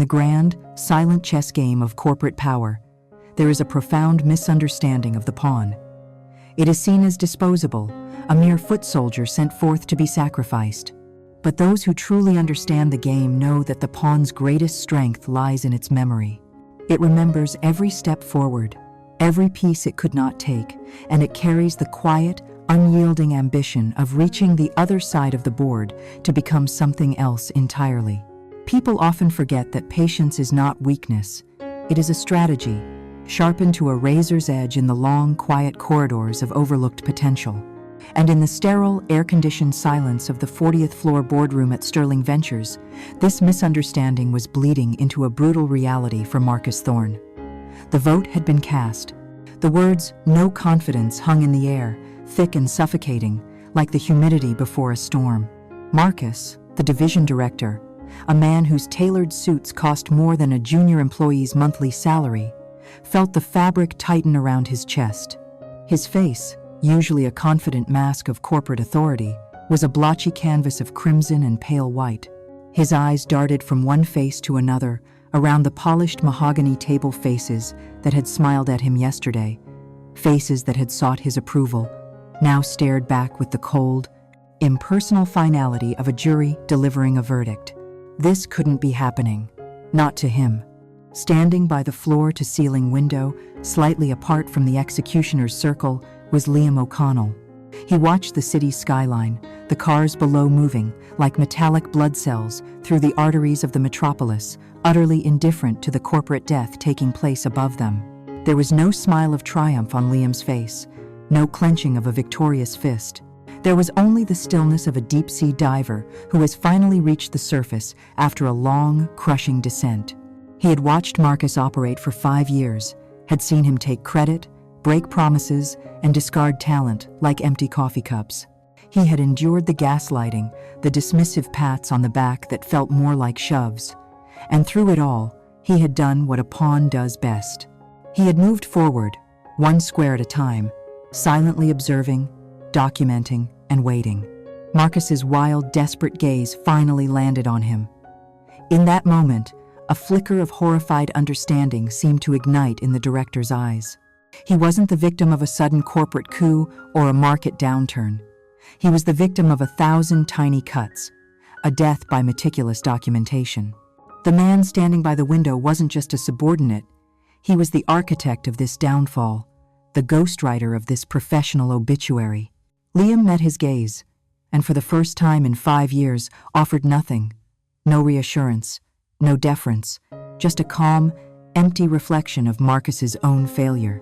the grand, silent chess game of corporate power, there is a profound misunderstanding of the pawn. It is seen as disposable, a mere foot soldier sent forth to be sacrificed. But those who truly understand the game know that the pawn's greatest strength lies in its memory. It remembers every step forward, every piece it could not take, and it carries the quiet, unyielding ambition of reaching the other side of the board to become something else entirely. People often forget that patience is not weakness. It is a strategy, sharpened to a razor's edge in the long, quiet corridors of overlooked potential. And in the sterile, air-conditioned silence of the 40th floor boardroom at Sterling Ventures, this misunderstanding was bleeding into a brutal reality for Marcus Thorne. The vote had been cast. The words, "no confidence," hung in the air, thick and suffocating, like the humidity before a storm. Marcus, the division director, a man whose tailored suits cost more than a junior employee's monthly salary, felt the fabric tighten around his chest. His face, usually a confident mask of corporate authority, was a blotchy canvas of crimson and pale white. His eyes darted from one face to another, around the polished mahogany table faces that had smiled at him yesterday, faces that had sought his approval, now stared back with the cold, impersonal finality of a jury delivering a verdict. This couldn't be happening. Not to him. Standing by the floor-to-ceiling window, slightly apart from the executioner's circle, was Liam O'Connell. He watched the city's skyline, the cars below moving, like metallic blood cells, through the arteries of the metropolis, utterly indifferent to the corporate death taking place above them. There was no smile of triumph on Liam's face, no clenching of a victorious fist. There was only the stillness of a deep-sea diver who has finally reached the surface after a long, crushing descent. He had watched Marcus operate for 5 years, had seen him take credit, break promises, and discard talent like empty coffee cups. He had endured the gaslighting, the dismissive pats on the back that felt more like shoves. And through it all, he had done what a pawn does best. He had moved forward, one square at a time, silently observing, documenting, and waiting. Marcus's wild, desperate gaze finally landed on him. In that moment, a flicker of horrified understanding seemed to ignite in the director's eyes. He wasn't the victim of a sudden corporate coup or a market downturn. He was the victim of 1,000 tiny cuts, a death by meticulous documentation. The man standing by the window wasn't just a subordinate. He was the architect of this downfall, the ghostwriter of this professional obituary. Liam met his gaze, and for the first time in 5 years offered nothing. No reassurance, no deference, just a calm, empty reflection of Marcus's own failure.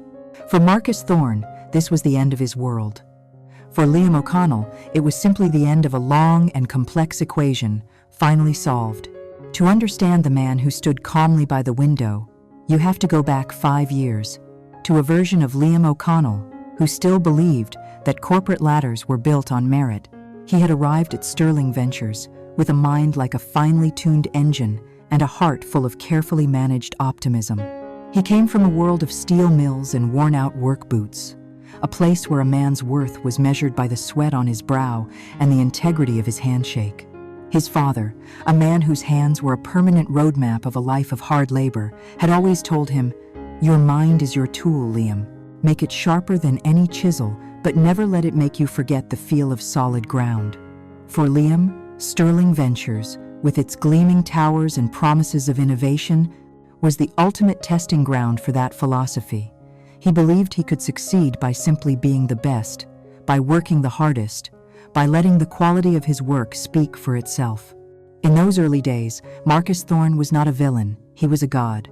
For Marcus Thorne, this was the end of his world. For Liam O'Connell, it was simply the end of a long and complex equation, finally solved. To understand the man who stood calmly by the window, you have to go back 5 years, to a version of Liam O'Connell who still believed that corporate ladders were built on merit. He had arrived at Sterling Ventures with a mind like a finely tuned engine and a heart full of carefully managed optimism. He came from a world of steel mills and worn-out work boots, a place where a man's worth was measured by the sweat on his brow and the integrity of his handshake. His father, a man whose hands were a permanent roadmap of a life of hard labor, had always told him, "Your mind is your tool, Liam. Make it sharper than any chisel, but never let it make you forget the feel of solid ground." For Liam, Sterling Ventures, with its gleaming towers and promises of innovation, was the ultimate testing ground for that philosophy. He believed he could succeed by simply being the best, by working the hardest, by letting the quality of his work speak for itself. In those early days, Marcus Thorne was not a villain, he was a god.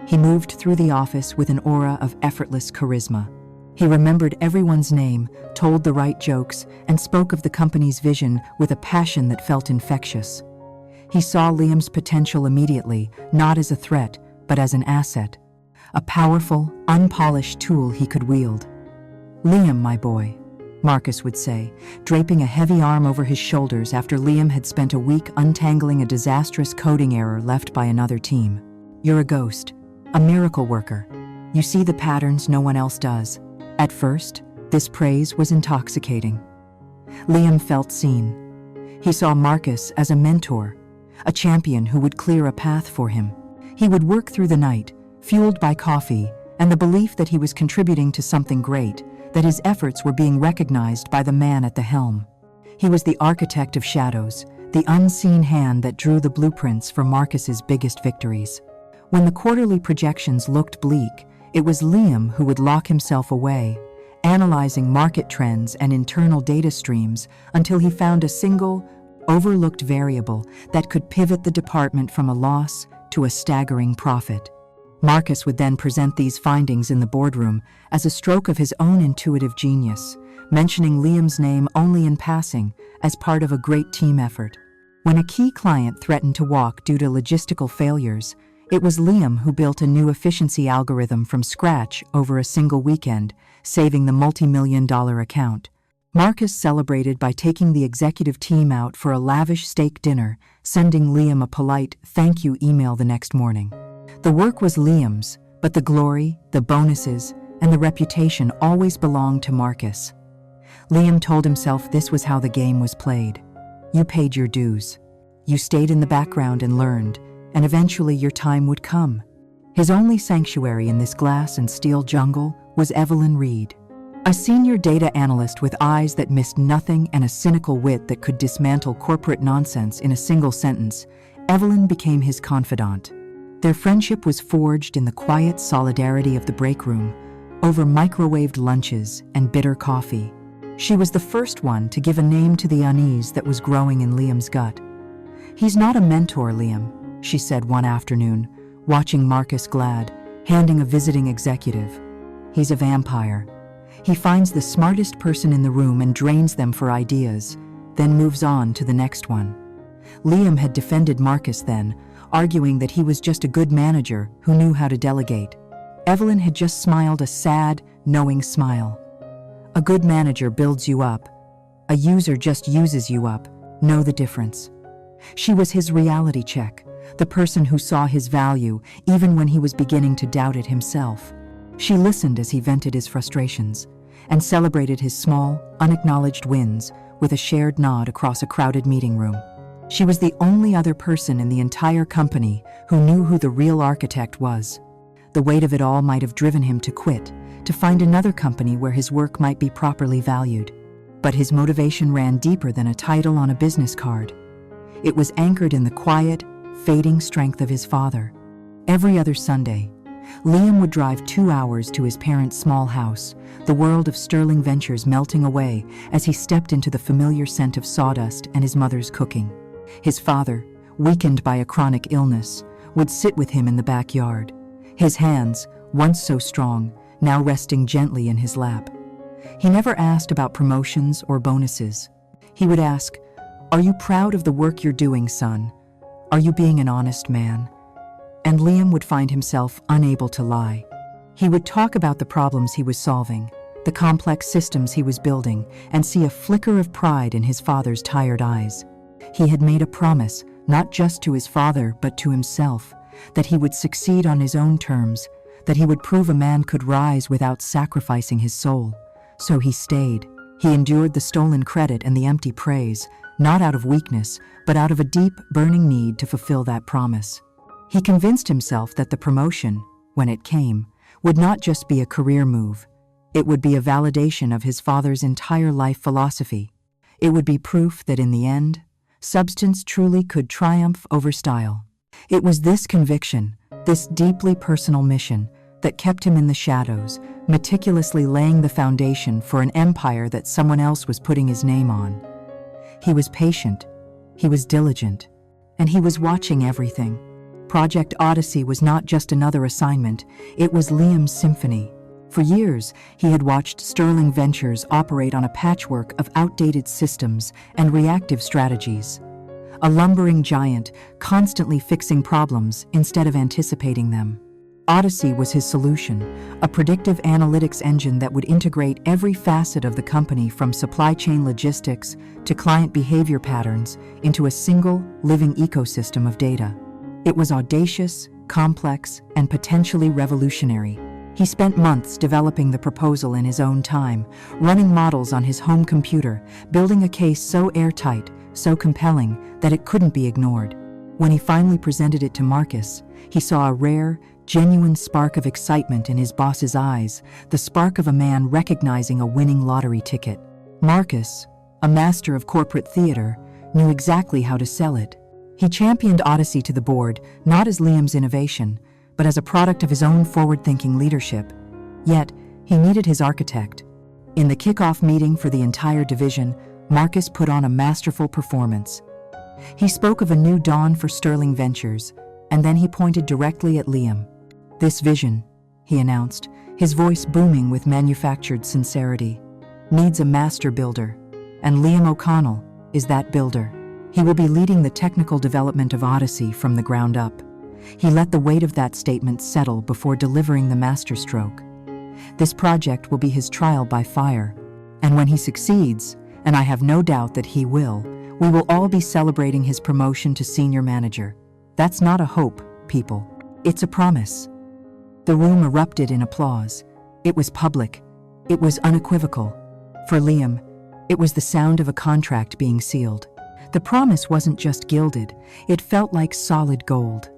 He moved through the office with an aura of effortless charisma. He remembered everyone's name, told the right jokes, and spoke of the company's vision with a passion that felt infectious. He saw Liam's potential immediately, not as a threat, but as an asset, a powerful, unpolished tool he could wield. "Liam, my boy," Marcus would say, draping a heavy arm over his shoulders after Liam had spent a week untangling a disastrous coding error left by another team. "You're a ghost, a miracle worker. You see the patterns no one else does." At first, this praise was intoxicating. Liam felt seen. He saw Marcus as a mentor, a champion who would clear a path for him. He would work through the night, fueled by coffee and the belief that he was contributing to something great, that his efforts were being recognized by the man at the helm. He was the architect of shadows, the unseen hand that drew the blueprints for Marcus's biggest victories. When the quarterly projections looked bleak, it was Liam who would lock himself away, analyzing market trends and internal data streams until he found a single, overlooked variable that could pivot the department from a loss to a staggering profit. Marcus would then present these findings in the boardroom as a stroke of his own intuitive genius, mentioning Liam's name only in passing as part of a great team effort. When a key client threatened to walk due to logistical failures, it was Liam who built a new efficiency algorithm from scratch over a single weekend, saving the multi-million-dollar account. Marcus celebrated by taking the executive team out for a lavish steak dinner, sending Liam a polite thank you email the next morning. The work was Liam's, but the glory, the bonuses, and the reputation always belonged to Marcus. Liam told himself this was how the game was played. You paid your dues. You stayed in the background and learned, and eventually your time would come. His only sanctuary in this glass and steel jungle was Evelyn Reed, a senior data analyst with eyes that missed nothing and a cynical wit that could dismantle corporate nonsense in a single sentence. Evelyn became his confidant. Their friendship was forged in the quiet solidarity of the break room, over microwaved lunches and bitter coffee. She was the first one to give a name to the unease that was growing in Liam's gut. "He's not a mentor, Liam," she said one afternoon, watching Marcus Glad, handing a visiting executive. "He's a vampire. He finds the smartest person in the room and drains them for ideas, then moves on to the next one." Liam had defended Marcus then, arguing that he was just a good manager who knew how to delegate. Evelyn had just smiled a sad, knowing smile. "A good manager builds you up. A user just uses you up. Know the difference." She was his reality check, the person who saw his value even when he was beginning to doubt it himself. She listened as he vented his frustrations and celebrated his small, unacknowledged wins with a shared nod across a crowded meeting room. She was the only other person in the entire company who knew who the real architect was. The weight of it all might have driven him to quit, to find another company where his work might be properly valued. But his motivation ran deeper than a title on a business card. It was anchored in the quiet, fading strength of his father. Every other Sunday, Liam would drive 2 hours to his parents' small house, the world of Sterling Ventures melting away as he stepped into the familiar scent of sawdust and his mother's cooking. His father, weakened by a chronic illness, would sit with him in the backyard, his hands, once so strong, now resting gently in his lap. He never asked about promotions or bonuses. He would ask, "Are you proud of the work you're doing, son? Are you being an honest man?" And Liam would find himself unable to lie. He would talk about the problems he was solving, the complex systems he was building, and see a flicker of pride in his father's tired eyes. He had made a promise, not just to his father, but to himself, that he would succeed on his own terms, that he would prove a man could rise without sacrificing his soul. So he stayed. He endured the stolen credit and the empty praise, not out of weakness, but out of a deep, burning need to fulfill that promise. He convinced himself that the promotion, when it came, would not just be a career move. It would be a validation of his father's entire life philosophy. It would be proof that in the end, substance truly could triumph over style. It was this conviction, this deeply personal mission, that kept him in the shadows, meticulously laying the foundation for an empire that someone else was putting his name on. He was patient, he was diligent, and he was watching everything. Project Odyssey was not just another assignment, it was Liam's symphony. For years, he had watched Sterling Ventures operate on a patchwork of outdated systems and reactive strategies. A lumbering giant, constantly fixing problems instead of anticipating them. Odyssey was his solution, a predictive analytics engine that would integrate every facet of the company from supply chain logistics to client behavior patterns into a single, living ecosystem of data. It was audacious, complex, and potentially revolutionary. He spent months developing the proposal in his own time, running models on his home computer, building a case so airtight, so compelling, that it couldn't be ignored. When he finally presented it to Marcus, he saw a rare, genuine spark of excitement in his boss's eyes, the spark of a man recognizing a winning lottery ticket. Marcus, a master of corporate theater, knew exactly how to sell it. He championed Odyssey to the board, not as Liam's innovation, but as a product of his own forward-thinking leadership. Yet, he needed his architect. In the kickoff meeting for the entire division, Marcus put on a masterful performance. He spoke of a new dawn for Sterling Ventures, and then he pointed directly at Liam. "This vision," he announced, his voice booming with manufactured sincerity, "needs a master builder, and Liam O'Connell is that builder. He will be leading the technical development of Odyssey from the ground up." He let the weight of that statement settle before delivering the masterstroke. This project will be his trial by fire, and when he succeeds, and I have no doubt that he will, we will all be celebrating his promotion to senior manager. That's not a hope, people. It's a promise. The room erupted in applause. It was public. It was unequivocal. For Liam, it was the sound of a contract being sealed. The promise wasn't just gilded, it felt like solid gold.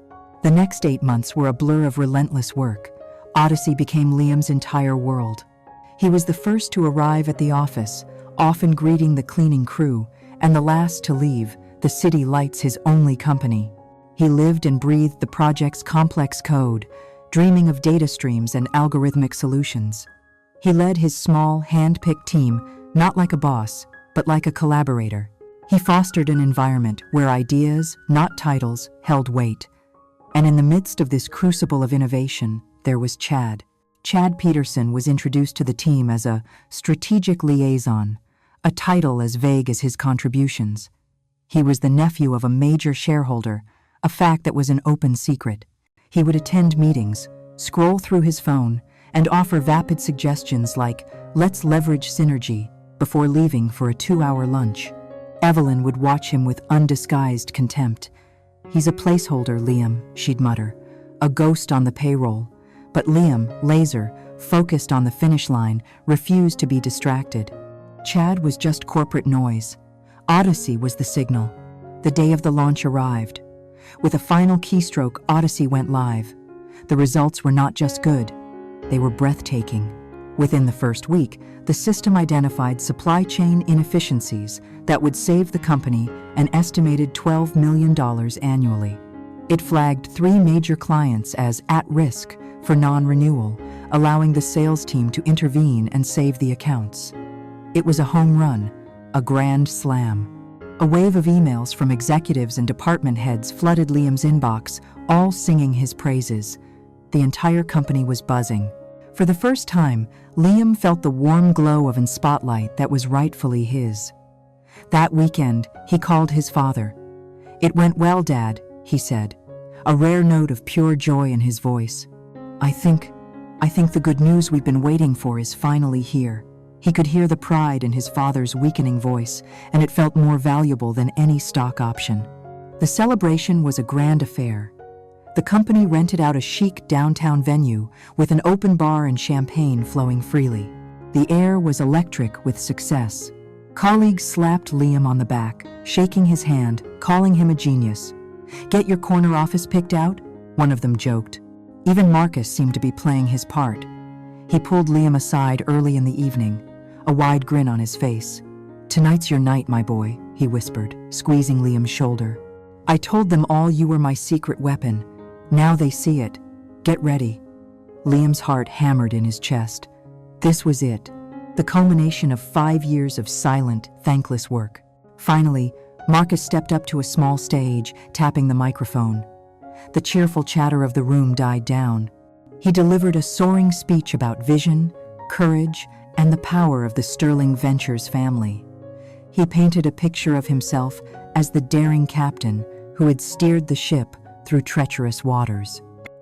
The next 8 months were a blur of relentless work. Odyssey became Liam's entire world. He was the first to arrive at the office, often greeting the cleaning crew, and the last to leave, the city lights his only company. He lived and breathed the project's complex code, dreaming of data streams and algorithmic solutions. He led his small, hand-picked team, not like a boss, but like a collaborator. He fostered an environment where ideas, not titles, held weight. And in the midst of this crucible of innovation, there was Chad. Chad Peterson was introduced to the team as a strategic liaison, a title as vague as his contributions. He was the nephew of a major shareholder, a fact that was an open secret. He would attend meetings, scroll through his phone, and offer vapid suggestions like, "Let's leverage synergy," before leaving for a 2-hour lunch. Evelyn would watch him with undisguised contempt. "He's a placeholder, Liam," she'd mutter, "a ghost on the payroll." But Liam, laser, focused on the finish line, refused to be distracted. Chad was just corporate noise. Odyssey was the signal. The day of the launch arrived. With a final keystroke, Odyssey went live. The results were not just good, they were breathtaking. Within the first week, the system identified supply chain inefficiencies that would save the company an estimated $12 million annually. It flagged 3 major clients as at risk for non-renewal, allowing the sales team to intervene and save the accounts. It was a home run, a grand slam. A wave of emails from executives and department heads flooded Liam's inbox, all singing his praises. The entire company was buzzing. For the first time, Liam felt the warm glow of a spotlight that was rightfully his. That weekend, he called his father. "It went well, Dad," he said, a rare note of pure joy in his voice. I think the good news we've been waiting for is finally here." He could hear the pride in his father's weakening voice, and it felt more valuable than any stock option. The celebration was a grand affair. The company rented out a chic downtown venue with an open bar and champagne flowing freely. The air was electric with success. Colleagues slapped Liam on the back, shaking his hand, calling him a genius. "Get your corner office picked out?" one of them joked. Even Marcus seemed to be playing his part. He pulled Liam aside early in the evening, a wide grin on his face. "Tonight's your night, my boy," he whispered, squeezing Liam's shoulder. "I told them all you were my secret weapon. Now they see it. Get ready." Liam's heart hammered in his chest. This was it, the culmination of 5 years of silent, thankless work. Finally, Marcus stepped up to a small stage, tapping the microphone. The cheerful chatter of the room died down. He delivered a soaring speech about vision, courage, and the power of the Sterling Ventures family. He painted a picture of himself as the daring captain who had steered the ship through treacherous waters.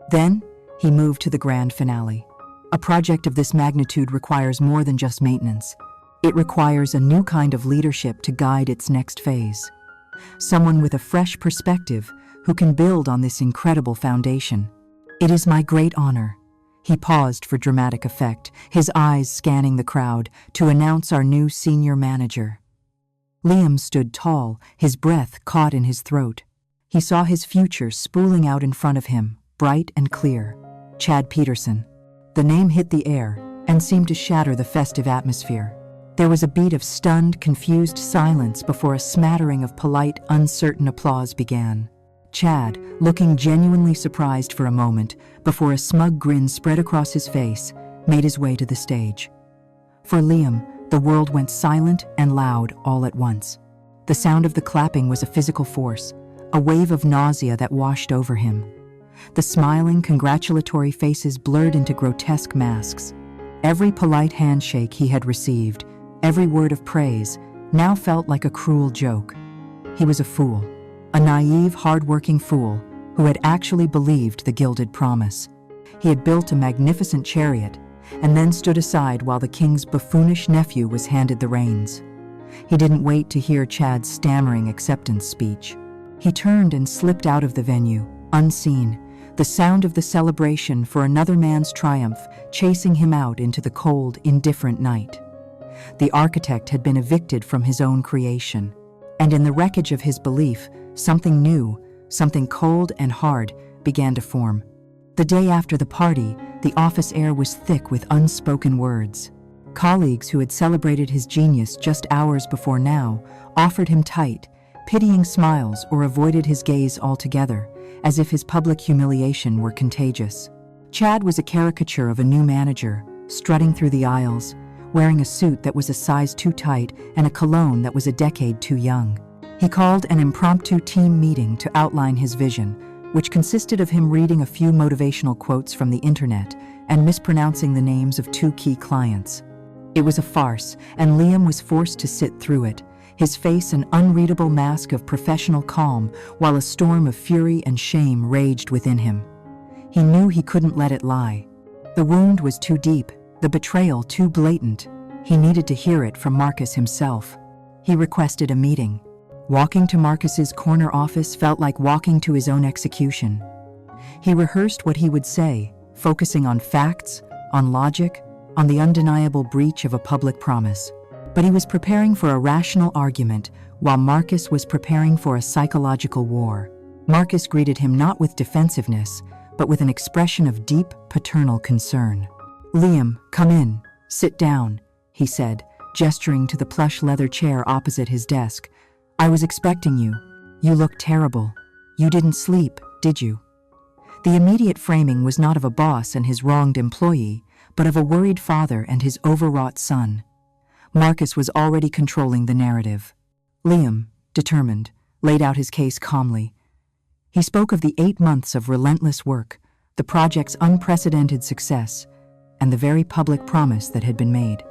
Then, he moved to the grand finale. A project of this magnitude requires more than just maintenance. It requires a new kind of leadership to guide its next phase. Someone with a fresh perspective who can build on this incredible foundation. "It is my great honor," he paused for dramatic effect, his eyes scanning the crowd, "to announce our new senior manager." Liam stood tall, his breath caught in his throat. He saw his future spooling out in front of him, bright and clear. Chad Peterson. The name hit the air and seemed to shatter the festive atmosphere. There was a beat of stunned, confused silence before a smattering of polite, uncertain applause began. Chad, looking genuinely surprised for a moment before a smug grin spread across his face, made his way to the stage. For Liam, the world went silent and loud all at once. The sound of the clapping was a physical force, a wave of nausea that washed over him. The smiling, congratulatory faces blurred into grotesque masks. Every polite handshake he had received, every word of praise, now felt like a cruel joke. He was a fool, a naive, hard-working fool who had actually believed the gilded promise. He had built a magnificent chariot and then stood aside while the king's buffoonish nephew was handed the reins. He didn't wait to hear Chad's stammering acceptance speech. He turned and slipped out of the venue, unseen, the sound of the celebration for another man's triumph chasing him out into the cold, indifferent night. The architect had been evicted from his own creation, and in the wreckage of his belief, something new, something cold and hard, began to form. The day after the party, the office air was thick with unspoken words. Colleagues who had celebrated his genius just hours before now offered him tight, pitying smiles or avoided his gaze altogether, as if his public humiliation were contagious. Chad was a caricature of a new manager, strutting through the aisles, wearing a suit that was a size too tight and a cologne that was a decade too young. He called an impromptu team meeting to outline his vision, which consisted of him reading a few motivational quotes from the internet and mispronouncing the names of 2 key clients. It was a farce, and Liam was forced to sit through it, his face an unreadable mask of professional calm while a storm of fury and shame raged within him. He knew he couldn't let it lie. The wound was too deep, the betrayal too blatant. He needed to hear it from Marcus himself. He requested a meeting. Walking to Marcus's corner office felt like walking to his own execution. He rehearsed what he would say, focusing on facts, on logic, on the undeniable breach of a public promise. But he was preparing for a rational argument, while Marcus was preparing for a psychological war. Marcus greeted him not with defensiveness, but with an expression of deep, paternal concern. "Liam, come in. Sit down," he said, gesturing to the plush leather chair opposite his desk. "I was expecting you. You look terrible. You didn't sleep, did you?" The immediate framing was not of a boss and his wronged employee, but of a worried father and his overwrought son. Marcus was already controlling the narrative. Liam, determined, laid out his case calmly. He spoke of the 8 months of relentless work, the project's unprecedented success, and the very public promise that had been made.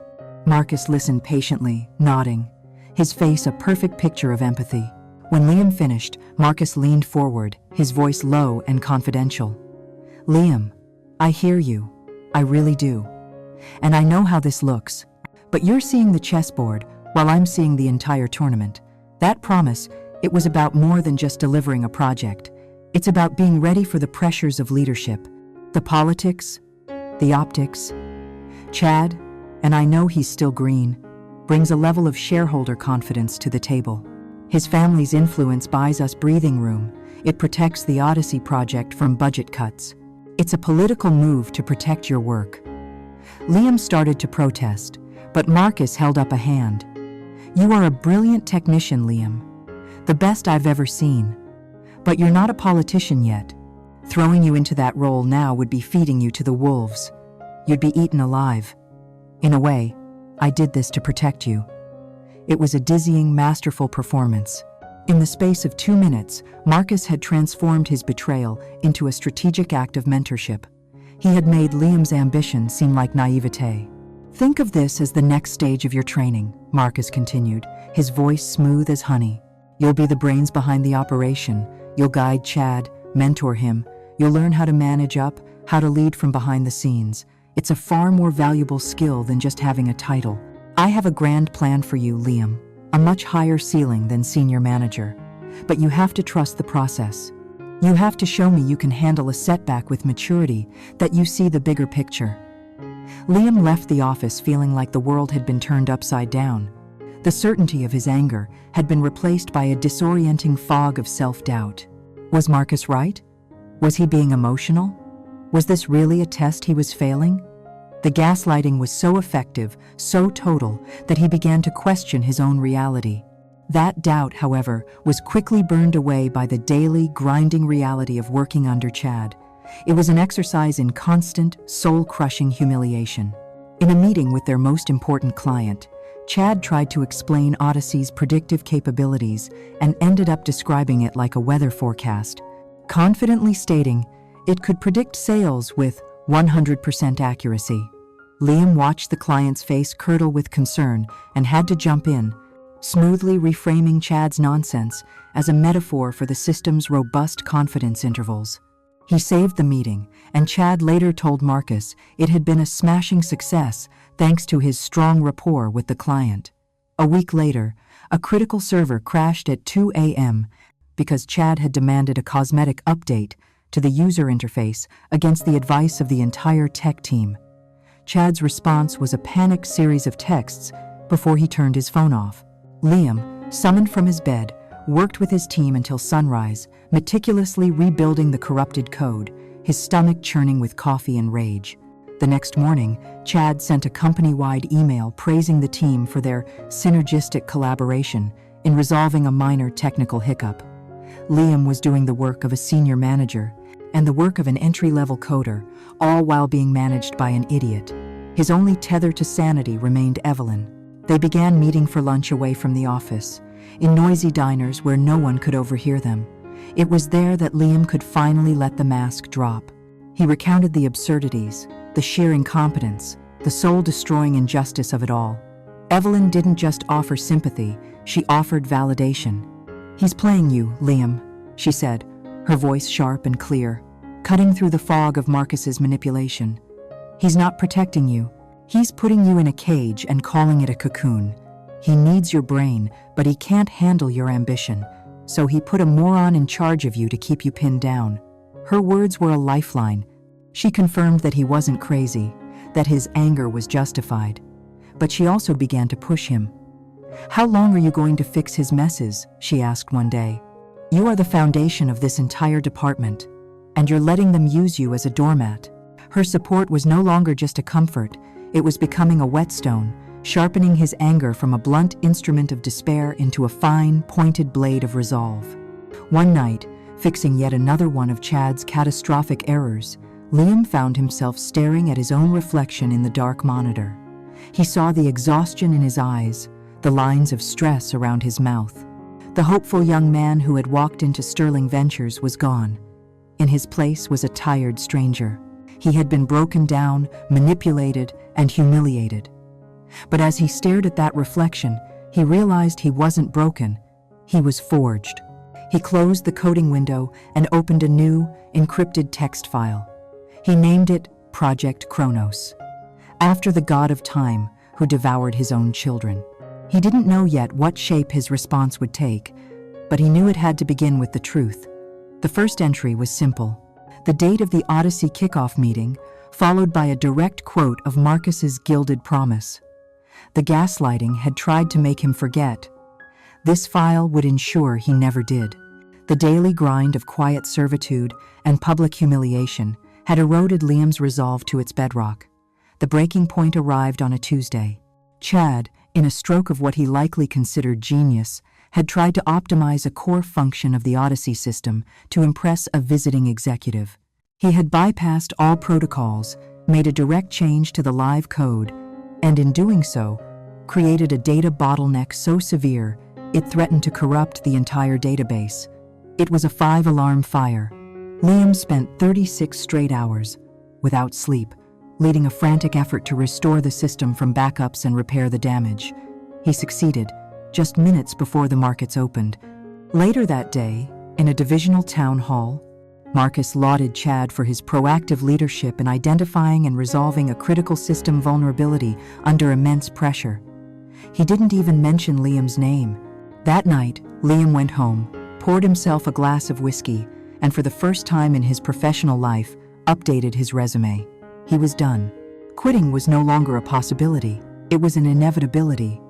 Marcus listened patiently, nodding, his face a perfect picture of empathy. When Liam finished, Marcus leaned forward, his voice low and confidential. "Liam, I hear you. I really do. And I know how this looks. But you're seeing the chessboard while I'm seeing the entire tournament. That promise, it was about more than just delivering a project. It's about being ready for the pressures of leadership, the politics, the optics. Chad, and I know he's still green, brings a level of shareholder confidence to the table. His family's influence buys us breathing room. It protects the Odyssey project from budget cuts. It's a political move to protect your work." Liam started to protest, but Marcus held up a hand. "You are a brilliant technician, Liam. The best I've ever seen. But you're not a politician yet. Throwing you into that role now would be feeding you to the wolves. You'd be eaten alive. In a way, I did this to protect you." It was a dizzying, masterful performance. In the space of 2 minutes, Marcus had transformed his betrayal into a strategic act of mentorship. He had made Liam's ambition seem like naivete. "Think of this as the next stage of your training," Marcus continued, his voice smooth as honey. "You'll be the brains behind the operation. You'll guide Chad, mentor him. You'll learn how to manage up, how to lead from behind the scenes. It's a far more valuable skill than just having a title. I have a grand plan for you, Liam, a much higher ceiling than senior manager. But you have to trust the process. You have to show me you can handle a setback with maturity, that you see the bigger picture." Liam left the office feeling like the world had been turned upside down. The certainty of his anger had been replaced by a disorienting fog of self-doubt. Was Marcus right? Was he being emotional? Was this really a test he was failing? The gaslighting was so effective, so total, that he began to question his own reality. That doubt, however, was quickly burned away by the daily, grinding reality of working under Chad. It was an exercise in constant, soul-crushing humiliation. In a meeting with their most important client, Chad tried to explain Odyssey's predictive capabilities and ended up describing it like a weather forecast, confidently stating it could predict sales with 100% accuracy. Liam watched the client's face curdle with concern and had to jump in, smoothly reframing Chad's nonsense as a metaphor for the system's robust confidence intervals. He saved the meeting, and Chad later told Marcus it had been a smashing success thanks to his strong rapport with the client. A week later, a critical server crashed at 2 a.m. because Chad had demanded a cosmetic update to the user interface against the advice of the entire tech team. Chad's response was a panicked series of texts before he turned his phone off. Liam, summoned from his bed, worked with his team until sunrise, meticulously rebuilding the corrupted code, his stomach churning with coffee and rage. The next morning, Chad sent a company-wide email praising the team for their synergistic collaboration in resolving a minor technical hiccup. Liam was doing the work of a senior manager and the work of an entry-level coder, all while being managed by an idiot. His only tether to sanity remained Evelyn. They began meeting for lunch away from the office, in noisy diners where no one could overhear them. It was there that Liam could finally let the mask drop. He recounted the absurdities, the sheer incompetence, the soul-destroying injustice of it all. Evelyn didn't just offer sympathy, she offered validation. "He's playing you, Liam," she said, her voice sharp and clear, cutting through the fog of Marcus's manipulation. "He's not protecting you. He's putting you in a cage and calling it a cocoon. He needs your brain, but he can't handle your ambition, so he put a moron in charge of you to keep you pinned down." Her words were a lifeline. She confirmed that he wasn't crazy, that his anger was justified. But she also began to push him. "How long are you going to fix his messes?" she asked one day. "You are the foundation of this entire department, and you're letting them use you as a doormat." Her support was no longer just a comfort, it was becoming a whetstone, sharpening his anger from a blunt instrument of despair into a fine, pointed blade of resolve. One night, fixing yet another one of Chad's catastrophic errors, Liam found himself staring at his own reflection in the dark monitor. He saw the exhaustion in his eyes, the lines of stress around his mouth. The hopeful young man who had walked into Sterling Ventures was gone. In his place was a tired stranger. He had been broken down, manipulated, and humiliated. But as he stared at that reflection, he realized he wasn't broken, he was forged. He closed the coding window and opened a new, encrypted text file. He named it Project Kronos, after the god of time who devoured his own children. He didn't know yet what shape his response would take, but he knew it had to begin with the truth. The first entry was simple: the date of the Odyssey kickoff meeting, followed by a direct quote of Marcus's gilded promise. The gaslighting had tried to make him forget. This file would ensure he never did. The daily grind of quiet servitude and public humiliation had eroded Liam's resolve to its bedrock. The breaking point arrived on a Tuesday. Chad, in a stroke of what he likely considered genius, had tried to optimize a core function of the Odyssey system to impress a visiting executive. He had bypassed all protocols, made a direct change to the live code, and in doing so, created a data bottleneck so severe it threatened to corrupt the entire database. It was a 5-alarm fire. Liam spent 36 straight hours, without sleep, leading a frantic effort to restore the system from backups and repair the damage. He succeeded, just minutes before the markets opened. Later that day, in a divisional town hall, Marcus lauded Chad for his proactive leadership in identifying and resolving a critical system vulnerability under immense pressure. He didn't even mention Liam's name. That night, Liam went home, poured himself a glass of whiskey, and for the first time in his professional life, updated his resume. He was done. Quitting was no longer a possibility. It was an inevitability.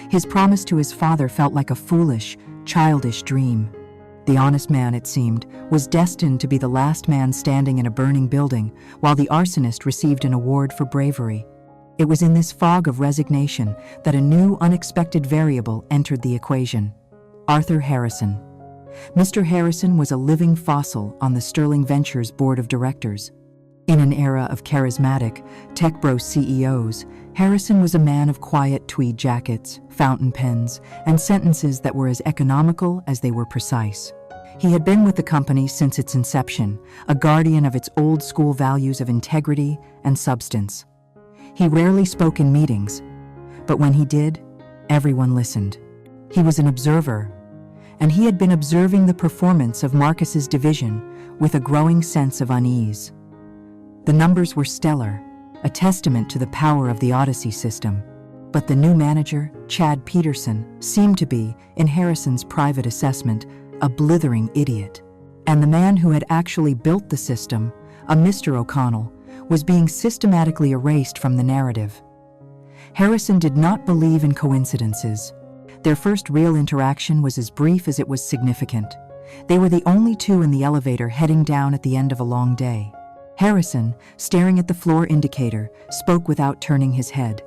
His promise to his father felt like a foolish, childish dream. The honest man, it seemed, was destined to be the last man standing in a burning building, while the arsonist received an award for bravery. It was in this fog of resignation that a new, unexpected variable entered the equation: Arthur Harrison. Mr. Harrison was a living fossil on the Sterling Ventures board of directors. In an era of charismatic, tech-bro CEOs, Harrison was a man of quiet tweed jackets, fountain pens, and sentences that were as economical as they were precise. He had been with the company since its inception, a guardian of its old-school values of integrity and substance. He rarely spoke in meetings, but when he did, everyone listened. He was an observer, and he had been observing the performance of Marcus's division with a growing sense of unease. The numbers were stellar, a testament to the power of the Odyssey system. But the new manager, Chad Peterson, seemed to be, in Harrison's private assessment, a blithering idiot. And the man who had actually built the system, a Mr. O'Connell, was being systematically erased from the narrative. Harrison did not believe in coincidences. Their first real interaction was as brief as it was significant. They were the only two in the elevator heading down at the end of a long day. Harrison, staring at the floor indicator, spoke without turning his head.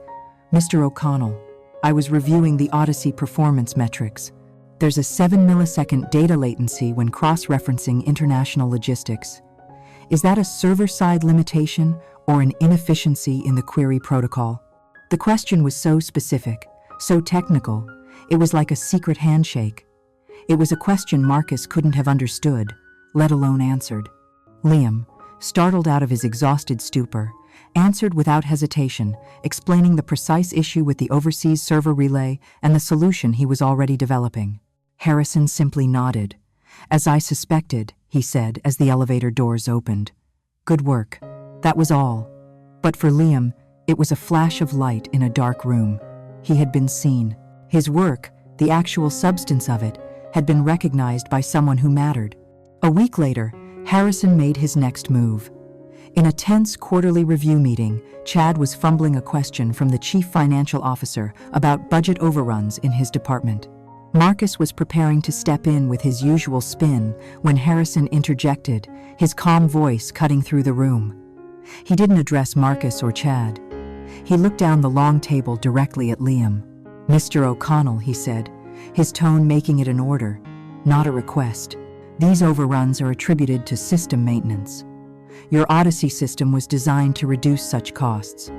"Mr. O'Connell, I was reviewing the Odyssey performance metrics. There's a 7-millisecond data latency when cross-referencing international logistics. Is that a server-side limitation or an inefficiency in the query protocol?" The question was so specific, so technical, it was like a secret handshake. It was a question Marcus couldn't have understood, let alone answered. Liam, startled out of his exhausted stupor, answered without hesitation, explaining the precise issue with the overseas server relay and the solution he was already developing. Harrison simply nodded. "As I suspected," he said as the elevator doors opened. "Good work." That was all. But for Liam, it was a flash of light in a dark room. He had been seen. His work, the actual substance of it, had been recognized by someone who mattered. A week later, Harrison made his next move. In a tense quarterly review meeting, Chad was fumbling a question from the chief financial officer about budget overruns in his department. Marcus was preparing to step in with his usual spin when Harrison interjected, his calm voice cutting through the room. He didn't address Marcus or Chad. He looked down the long table directly at Liam. "Mr. O'Connell," he said, his tone making it an order, not a request. "These overruns are attributed to system maintenance. Your Odyssey system was designed to reduce such costs.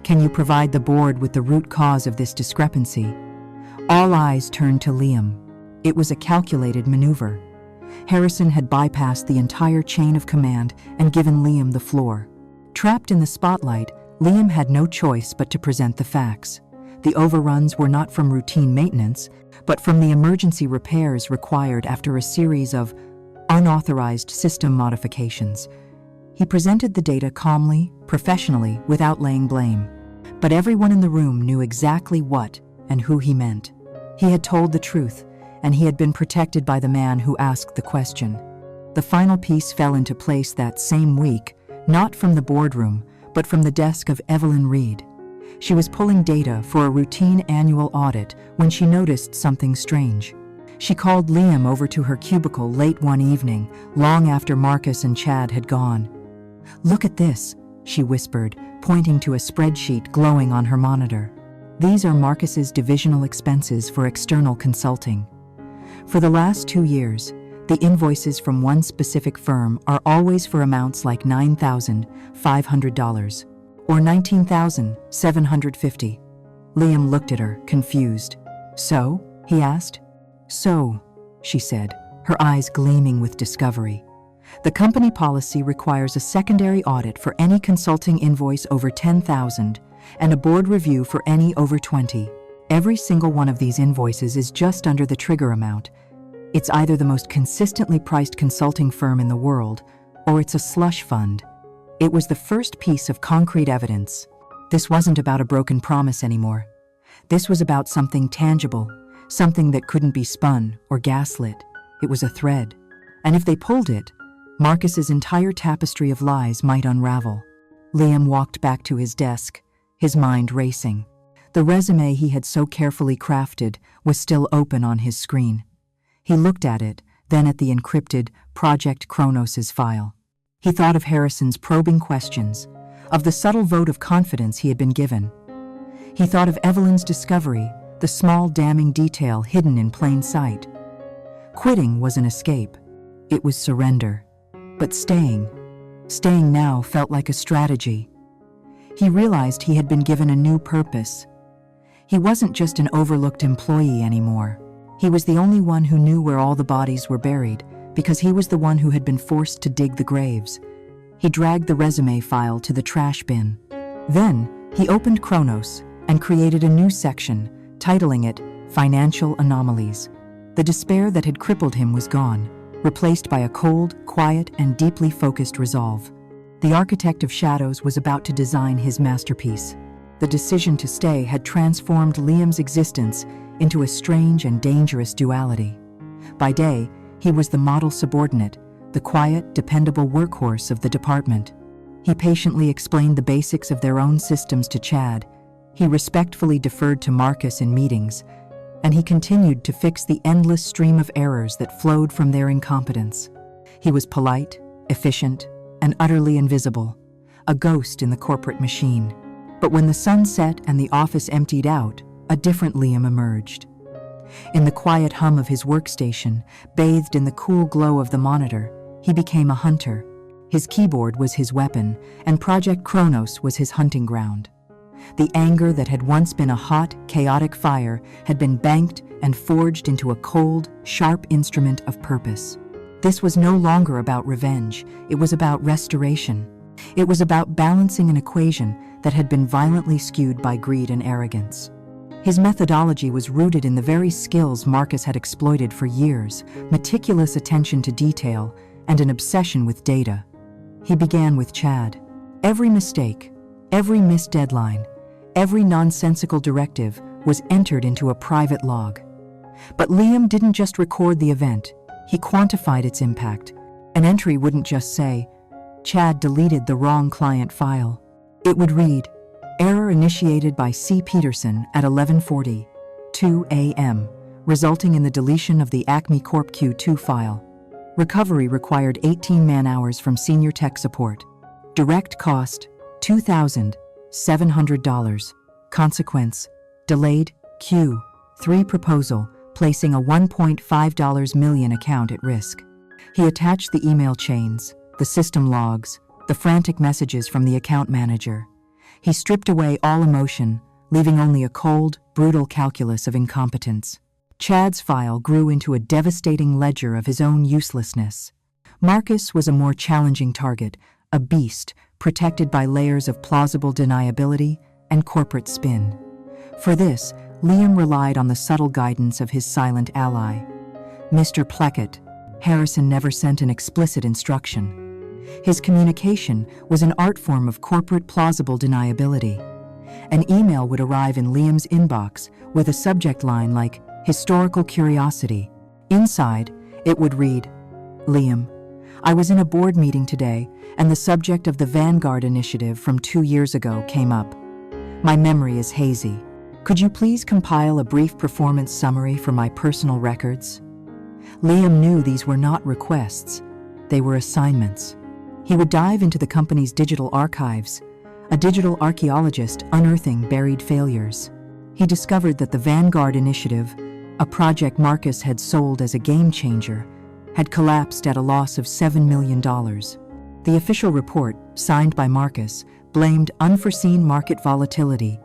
Can you provide the board with the root cause of this discrepancy?" All eyes turned to Liam. It was a calculated maneuver. Harrison had bypassed the entire chain of command and given Liam the floor. Trapped in the spotlight, Liam had no choice but to present the facts. The overruns were not from routine maintenance, but from the emergency repairs required after a series of unauthorized system modifications. He presented the data calmly, professionally, without laying blame. But everyone in the room knew exactly what and who he meant. He had told the truth, and he had been protected by the man who asked the question. The final piece fell into place that same week, not from the boardroom, but from the desk of Evelyn Reed. She was pulling data for a routine annual audit when she noticed something strange. She called Liam over to her cubicle late one evening, long after Marcus and Chad had gone. "Look at this," she whispered, pointing to a spreadsheet glowing on her monitor. "These are Marcus's divisional expenses for external consulting. For the last 2 years, the invoices from one specific firm are always for amounts like $9,500 or $19,750. Liam looked at her, confused. "So?" he asked. "So," she said, her eyes gleaming with discovery. "The company policy requires a secondary audit for any consulting invoice over $10,000 and a board review for any over $20,000. Every single one of these invoices is just under the trigger amount. It's either the most consistently priced consulting firm in the world, or it's a slush fund." It was the first piece of concrete evidence. This wasn't about a broken promise anymore. This was about something tangible, something that couldn't be spun or gaslit. It was a thread. And if they pulled it, Marcus's entire tapestry of lies might unravel. Liam walked back to his desk, his mind racing. The resume he had so carefully crafted was still open on his screen. He looked at it, then at the encrypted Project Kronos's file. He thought of Harrison's probing questions, of the subtle vote of confidence he had been given. He thought of Evelyn's discovery, the small damning detail hidden in plain sight. Quitting was an escape. It was surrender. But staying now felt like a strategy. He realized he had been given a new purpose. He wasn't just an overlooked employee anymore. He was the only one who knew where all the bodies were buried, because he was the one who had been forced to dig the graves. He dragged the resume file to the trash bin. Then, he opened Kronos and created a new section, titling it Financial Anomalies. The despair that had crippled him was gone, replaced by a cold, quiet, and deeply focused resolve. The architect of shadows was about to design his masterpiece. The decision to stay had transformed Liam's existence into a strange and dangerous duality. By day, he was the model subordinate, the quiet, dependable workhorse of the department. He patiently explained the basics of their own systems to Chad. He respectfully deferred to Marcus in meetings, and he continued to fix the endless stream of errors that flowed from their incompetence. He was polite, efficient, and utterly invisible, a ghost in the corporate machine. But when the sun set and the office emptied out, a different Liam emerged. In the quiet hum of his workstation, bathed in the cool glow of the monitor, he became a hunter. His keyboard was his weapon, and Project Kronos was his hunting ground. The anger that had once been a hot, chaotic fire had been banked and forged into a cold, sharp instrument of purpose. This was no longer about revenge, it was about restoration. It was about balancing an equation that had been violently skewed by greed and arrogance. His methodology was rooted in the very skills Marcus had exploited for years: meticulous attention to detail and an obsession with data. He began with Chad. Every mistake, every missed deadline, every nonsensical directive was entered into a private log. But Liam didn't just record the event, he quantified its impact. An entry wouldn't just say, "Chad deleted the wrong client file." It would read, "Error initiated by C. Peterson at 11:42 a.m., resulting in the deletion of the Acme Corp Q2 file. Recovery required 18 man-hours from senior tech support. Direct cost, $2,700. Consequence, delayed Q3 proposal, placing a $1.5 million account at risk." He attached the email chains, the system logs, the frantic messages from the account manager. He stripped away all emotion, leaving only a cold, brutal calculus of incompetence. Chad's file grew into a devastating ledger of his own uselessness. Marcus was a more challenging target, a beast protected by layers of plausible deniability and corporate spin. For this, Liam relied on the subtle guidance of his silent ally. Mr. Pleckett. Harrison never sent an explicit instruction. His communication was an art form of corporate plausible deniability. An email would arrive in Liam's inbox with a subject line like, "Historical Curiosity." Inside, it would read, "Liam, I was in a board meeting today, and the subject of the Vanguard initiative from 2 years ago came up. My memory is hazy. Could you please compile a brief performance summary for my personal records?" Liam knew these were not requests, they were assignments. He would dive into the company's digital archives, a digital archaeologist unearthing buried failures. He discovered that the Vanguard initiative, a project Marcus had sold as a game changer, had collapsed at a loss of $7 million. The official report, signed by Marcus, blamed unforeseen market volatility.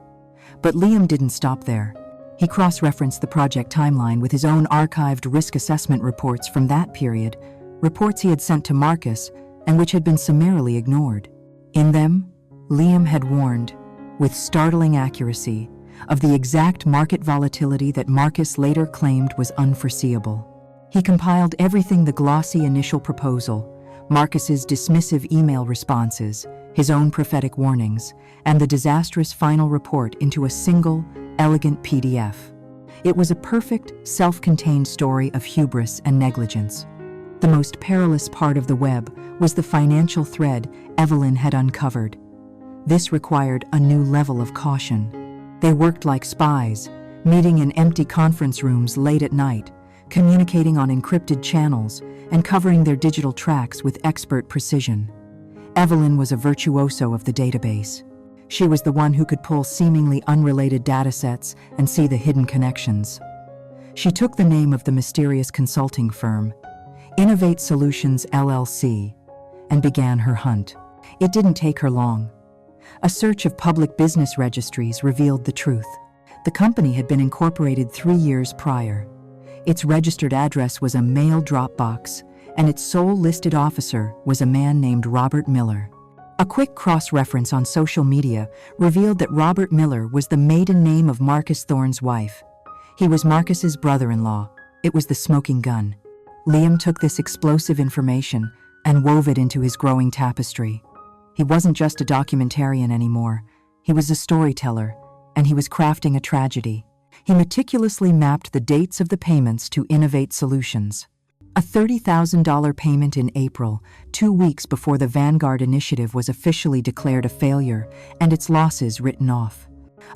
But Liam didn't stop there. He cross-referenced the project timeline with his own archived risk assessment reports from that period, reports he had sent to Marcus and which had been summarily ignored. In them, Liam had warned, with startling accuracy, of the exact market volatility that Marcus later claimed was unforeseeable. He compiled everything: the glossy initial proposal, Marcus's dismissive email responses, his own prophetic warnings, and the disastrous final report into a single, elegant PDF. It was a perfect, self-contained story of hubris and negligence. The most perilous part of the web was the financial thread Evelyn had uncovered. This required a new level of caution. They worked like spies, meeting in empty conference rooms late at night, communicating on encrypted channels and covering their digital tracks with expert precision. Evelyn was a virtuoso of the database. She was the one who could pull seemingly unrelated datasets and see the hidden connections. She took the name of the mysterious consulting firm, Innovate Solutions LLC, and began her hunt. It didn't take her long. A search of public business registries revealed the truth. The company had been incorporated 3 years prior. Its registered address was a mail drop box, and its sole listed officer was a man named Robert Miller. A quick cross-reference on social media revealed that Robert Miller was the maiden name of Marcus Thorne's wife. He was Marcus's brother-in-law. It was the smoking gun. Liam took this explosive information and wove it into his growing tapestry. He wasn't just a documentarian anymore. He was a storyteller, and he was crafting a tragedy. He meticulously mapped the dates of the payments to Innovate Solutions. A $30,000 payment in April, 2 weeks before the Vanguard initiative was officially declared a failure and its losses written off.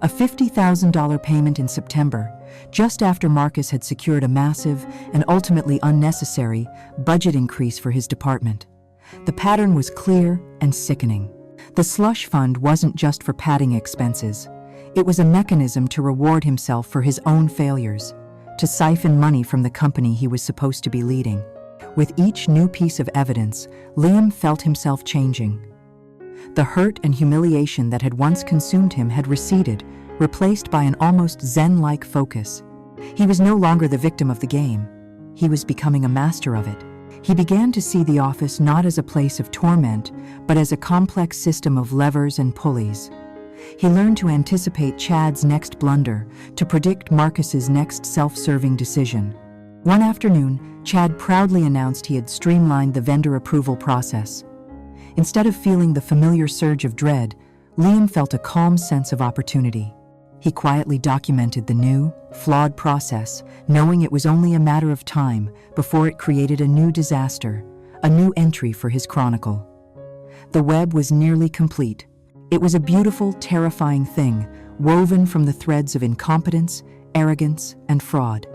A $50,000 payment in September, just after Marcus had secured a massive and ultimately unnecessary budget increase for his department. The pattern was clear and sickening. The slush fund wasn't just for padding expenses. It was a mechanism to reward himself for his own failures, to siphon money from the company he was supposed to be leading. With each new piece of evidence, Liam felt himself changing. The hurt and humiliation that had once consumed him had receded, replaced by an almost zen-like focus. He was no longer the victim of the game. He was becoming a master of it. He began to see the office not as a place of torment, but as a complex system of levers and pulleys. He learned to anticipate Chad's next blunder, to predict Marcus's next self-serving decision. One afternoon, Chad proudly announced he had streamlined the vendor approval process. Instead of feeling the familiar surge of dread, Liam felt a calm sense of opportunity. He quietly documented the new, flawed process, knowing it was only a matter of time before it created a new disaster, a new entry for his chronicle. The web was nearly complete. It was a beautiful, terrifying thing, woven from the threads of incompetence, arrogance, and fraud.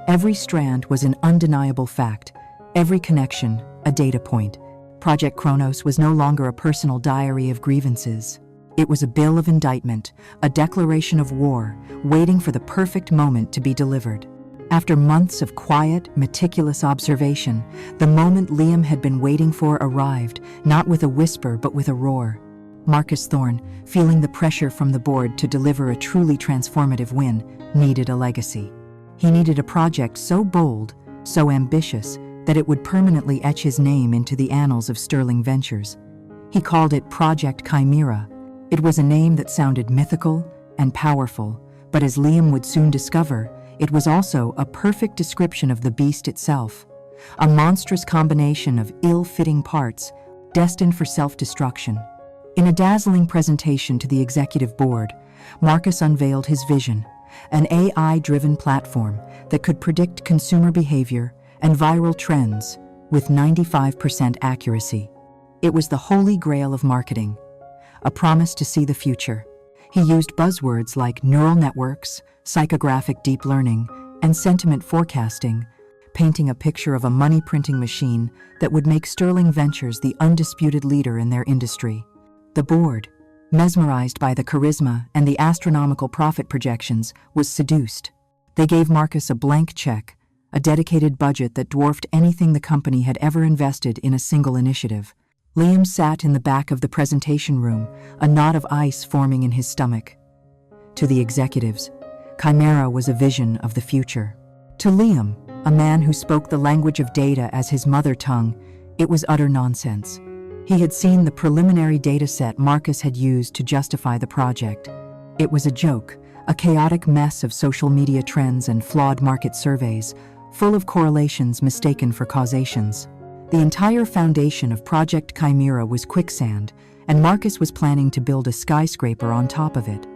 Every strand was an undeniable fact, every connection a data point. Project Kronos was no longer a personal diary of grievances. It was a bill of indictment, a declaration of war, waiting for the perfect moment to be delivered. After months of quiet, meticulous observation, the moment Liam had been waiting for arrived, not with a whisper but with a roar. Marcus Thorne, feeling the pressure from the board to deliver a truly transformative win, needed a legacy. He needed a project so bold, so ambitious, that it would permanently etch his name into the annals of Sterling Ventures. He called it Project Chimera. It was a name that sounded mythical and powerful, but as Liam would soon discover, it was also a perfect description of the beast itself, a monstrous combination of ill-fitting parts, destined for self-destruction. In a dazzling presentation to the executive board, Marcus unveiled his vision, an AI-driven platform that could predict consumer behavior and viral trends with 95% accuracy. It was the holy grail of marketing, a promise to see the future. He used buzzwords like neural networks, psychographic deep learning, and sentiment forecasting, painting a picture of a money-printing machine that would make Sterling Ventures the undisputed leader in their industry. The board, mesmerized by the charisma and the astronomical profit projections, was seduced. They gave Marcus a blank check, a dedicated budget that dwarfed anything the company had ever invested in a single initiative. Liam sat in the back of the presentation room, a knot of ice forming in his stomach. To the executives, Chimera was a vision of the future. To Liam, a man who spoke the language of data as his mother tongue, it was utter nonsense. He had seen the preliminary data set Marcus had used to justify the project. It was a joke, a chaotic mess of social media trends and flawed market surveys, full of correlations mistaken for causations. The entire foundation of Project Chimera was quicksand, and Marcus was planning to build a skyscraper on top of it.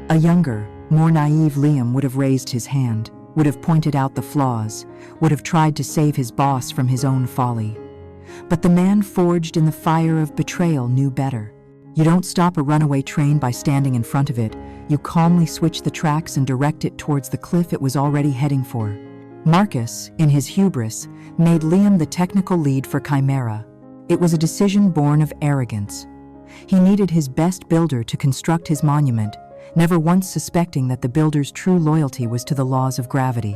A younger, more naive Liam would have raised his hand, would have pointed out the flaws, would have tried to save his boss from his own folly. But the man forged in the fire of betrayal knew better. You don't stop a runaway train by standing in front of it. You calmly switch the tracks and direct it towards the cliff it was already heading for. Marcus, in his hubris, made Liam the technical lead for Chimera. It was a decision born of arrogance. He needed his best builder to construct his monument, never once suspecting that the builder's true loyalty was to the laws of gravity.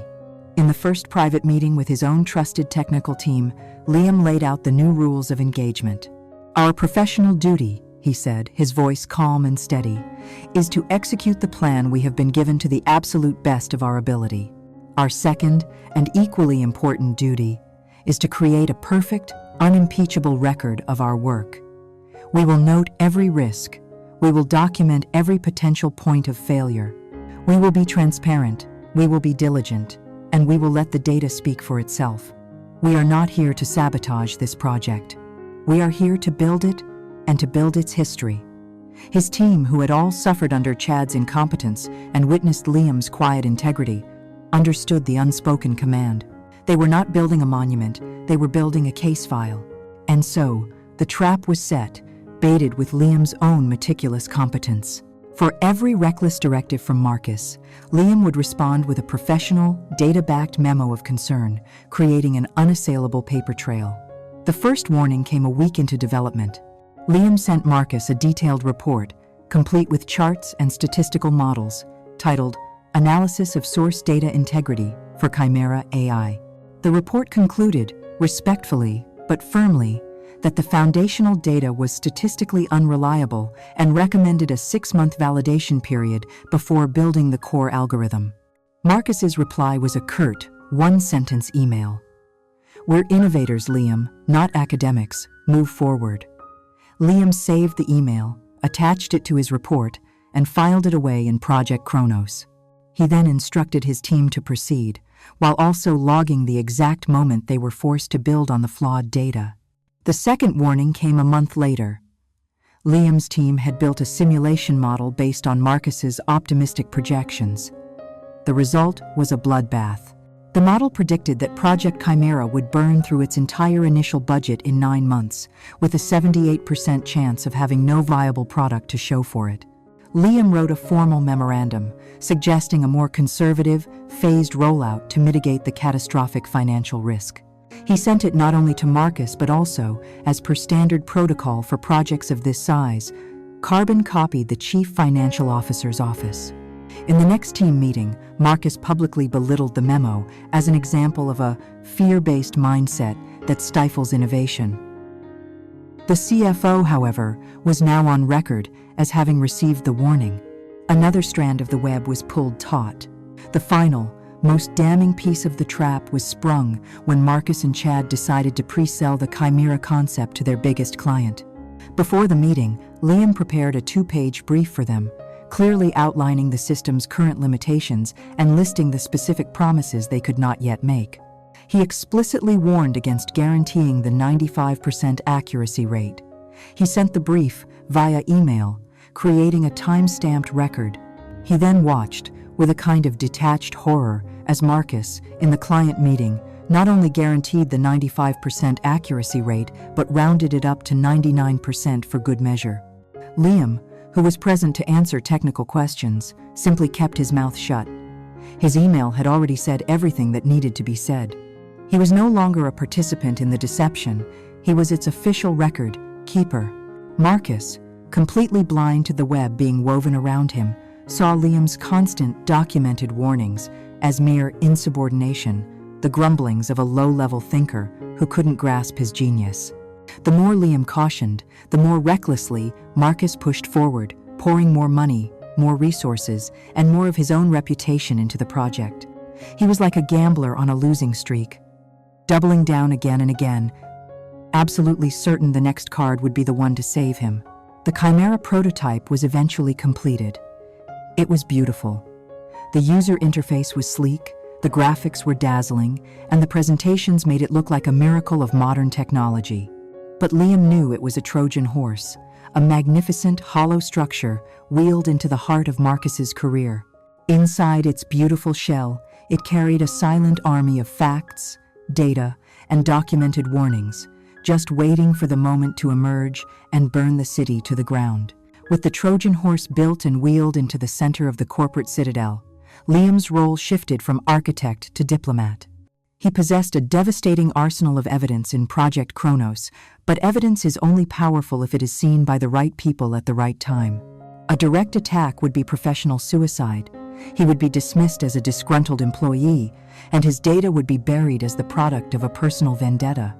In the first private meeting with his own trusted technical team, Liam laid out the new rules of engagement. "Our professional duty," he said, his voice calm and steady, "is to execute the plan we have been given to the absolute best of our ability. Our second, and equally important duty, is to create a perfect, unimpeachable record of our work. We will note every risk. We will document every potential point of failure. We will be transparent. We will be diligent. And we will let the data speak for itself. We are not here to sabotage this project. We are here to build it and to build its history." His team, who had all suffered under Chad's incompetence and witnessed Liam's quiet integrity, understood the unspoken command. They were not building a monument, they were building a case file. And so, the trap was set, baited with Liam's own meticulous competence. For every reckless directive from Marcus, Liam would respond with a professional, data-backed memo of concern, creating an unassailable paper trail. The first warning came a week into development. Liam sent Marcus a detailed report, complete with charts and statistical models, titled Analysis of Source Data Integrity for Chimera AI. The report concluded, respectfully but firmly, that the foundational data was statistically unreliable and recommended a 6-month validation period before building the core algorithm. Marcus's reply was a curt, one-sentence email. "We're innovators, Liam, not academics. Move forward." Liam saved the email, attached it to his report, and filed it away in Project Chronos. He then instructed his team to proceed, while also logging the exact moment they were forced to build on the flawed data. The second warning came a month later. Liam's team had built a simulation model based on Marcus's optimistic projections. The result was a bloodbath. The model predicted that Project Chimera would burn through its entire initial budget in 9 months, with a 78% chance of having no viable product to show for it. Liam wrote a formal memorandum, suggesting a more conservative, phased rollout to mitigate the catastrophic financial risk. He sent it not only to Marcus but also, as per standard protocol for projects of this size, carbon copied the Chief Financial Officer's office. In the next team meeting, Marcus publicly belittled the memo as an example of a fear-based mindset that stifles innovation. The CFO, however, was now on record as having received the warning. Another strand of the web was pulled taut. The final, most damning piece of the trap was sprung when Marcus and Chad decided to pre-sell the Chimera concept to their biggest client. Before the meeting, Liam prepared a 2-page brief for them, clearly outlining the system's current limitations and listing the specific promises they could not yet make. He explicitly warned against guaranteeing the 95% accuracy rate. He sent the brief via email, creating a time-stamped record. He then watched, with a kind of detached horror, as Marcus, in the client meeting, not only guaranteed the 95% accuracy rate, but rounded it up to 99% for good measure. Liam, who was present to answer technical questions, simply kept his mouth shut. His email had already said everything that needed to be said. He was no longer a participant in the deception, he was its official record keeper. Marcus, completely blind to the web being woven around him, saw Liam's constant documented warnings as mere insubordination, the grumblings of a low-level thinker who couldn't grasp his genius. The more Liam cautioned, the more recklessly Marcus pushed forward, pouring more money, more resources, and more of his own reputation into the project. He was like a gambler on a losing streak, doubling down again and again, absolutely certain the next card would be the one to save him. The Chimera prototype was eventually completed. It was beautiful. The user interface was sleek, the graphics were dazzling, and the presentations made it look like a miracle of modern technology. But Liam knew it was a Trojan horse, a magnificent, hollow structure wheeled into the heart of Marcus's career. Inside its beautiful shell, it carried a silent army of facts, data, and documented warnings, just waiting for the moment to emerge and burn the city to the ground. With the Trojan horse built and wheeled into the center of the corporate citadel, Liam's role shifted from architect to diplomat. He possessed a devastating arsenal of evidence in Project Kronos, but evidence is only powerful if it is seen by the right people at the right time. A direct attack would be professional suicide. He would be dismissed as a disgruntled employee, and his data would be buried as the product of a personal vendetta.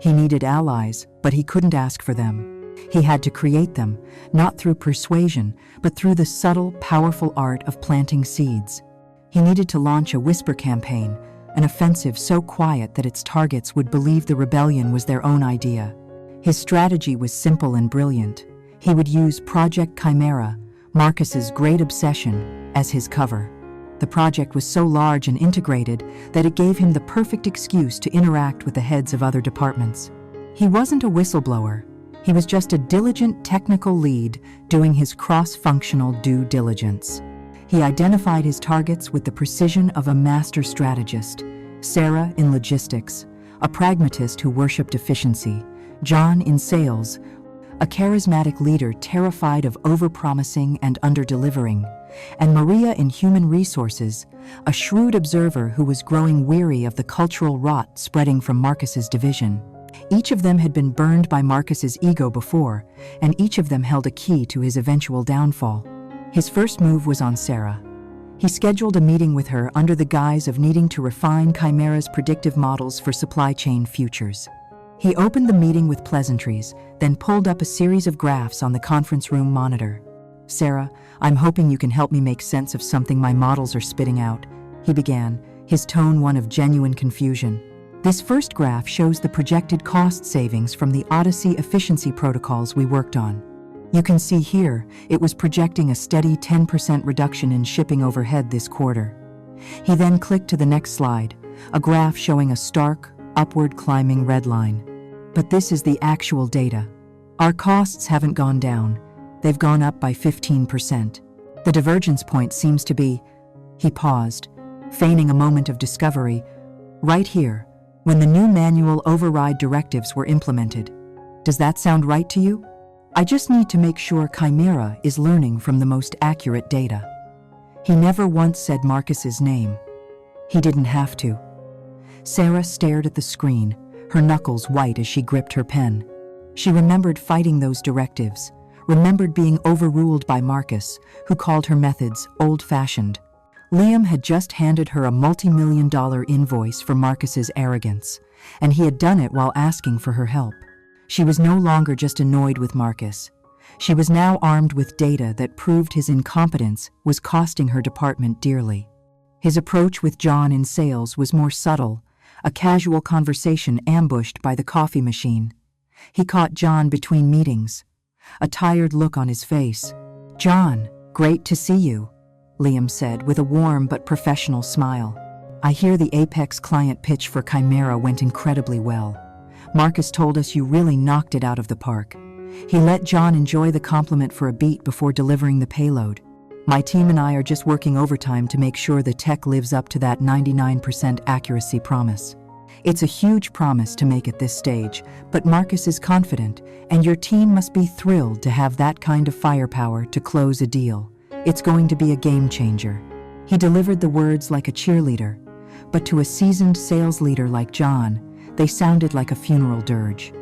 He needed allies, but he couldn't ask for them. He had to create them, not through persuasion, but through the subtle, powerful art of planting seeds. He needed to launch a whisper campaign, an offensive so quiet that its targets would believe the rebellion was their own idea. His strategy was simple and brilliant. He would use Project Chimera, Marcus's great obsession, as his cover. The project was so large and integrated that it gave him the perfect excuse to interact with the heads of other departments. He wasn't a whistleblower. He was just a diligent technical lead doing his cross-functional due diligence. He identified his targets with the precision of a master strategist: Sarah in logistics, a pragmatist who worshipped efficiency; John in sales, a charismatic leader terrified of overpromising and underdelivering; and Maria in human resources, a shrewd observer who was growing weary of the cultural rot spreading from Marcus's division. Each of them had been burned by Marcus's ego before, and each of them held a key to his eventual downfall. His first move was on Sarah. He scheduled a meeting with her under the guise of needing to refine Chimera's predictive models for supply chain futures. He opened the meeting with pleasantries, then pulled up a series of graphs on the conference room monitor. "Sarah, I'm hoping you can help me make sense of something my models are spitting out," he began, his tone one of genuine confusion. "This first graph shows the projected cost savings from the Odyssey efficiency protocols we worked on. You can see here, it was projecting a steady 10% reduction in shipping overhead this quarter." He then clicked to the next slide, a graph showing a stark, upward climbing red line. "But this is the actual data. Our costs haven't gone down. They've gone up by 15%. The divergence point seems to be..." He paused, feigning a moment of discovery. "Right here, when the new manual override directives were implemented. Does that sound right to you? I just need to make sure Chimera is learning from the most accurate data." He never once said Marcus's name. He didn't have to. Sarah stared at the screen, her knuckles white as she gripped her pen. She remembered fighting those directives, remembered being overruled by Marcus, who called her methods old-fashioned. Liam had just handed her a multi-million-dollar invoice for Marcus's arrogance, and he had done it while asking for her help. She was no longer just annoyed with Marcus. She was now armed with data that proved his incompetence was costing her department dearly. His approach with John in sales was more subtle, a casual conversation ambushed by the coffee machine. He caught John between meetings, a tired look on his face. "John, great to see you," Liam said with a warm but professional smile. "I hear the Apex client pitch for Chimera went incredibly well. Marcus told us you really knocked it out of the park." He let John enjoy the compliment for a beat before delivering the payload. "My team and I are just working overtime to make sure the tech lives up to that 99% accuracy promise. It's a huge promise to make at this stage, but Marcus is confident, and your team must be thrilled to have that kind of firepower to close a deal. It's going to be a game changer." He delivered the words like a cheerleader, but to a seasoned sales leader like John, they sounded like a funeral dirge.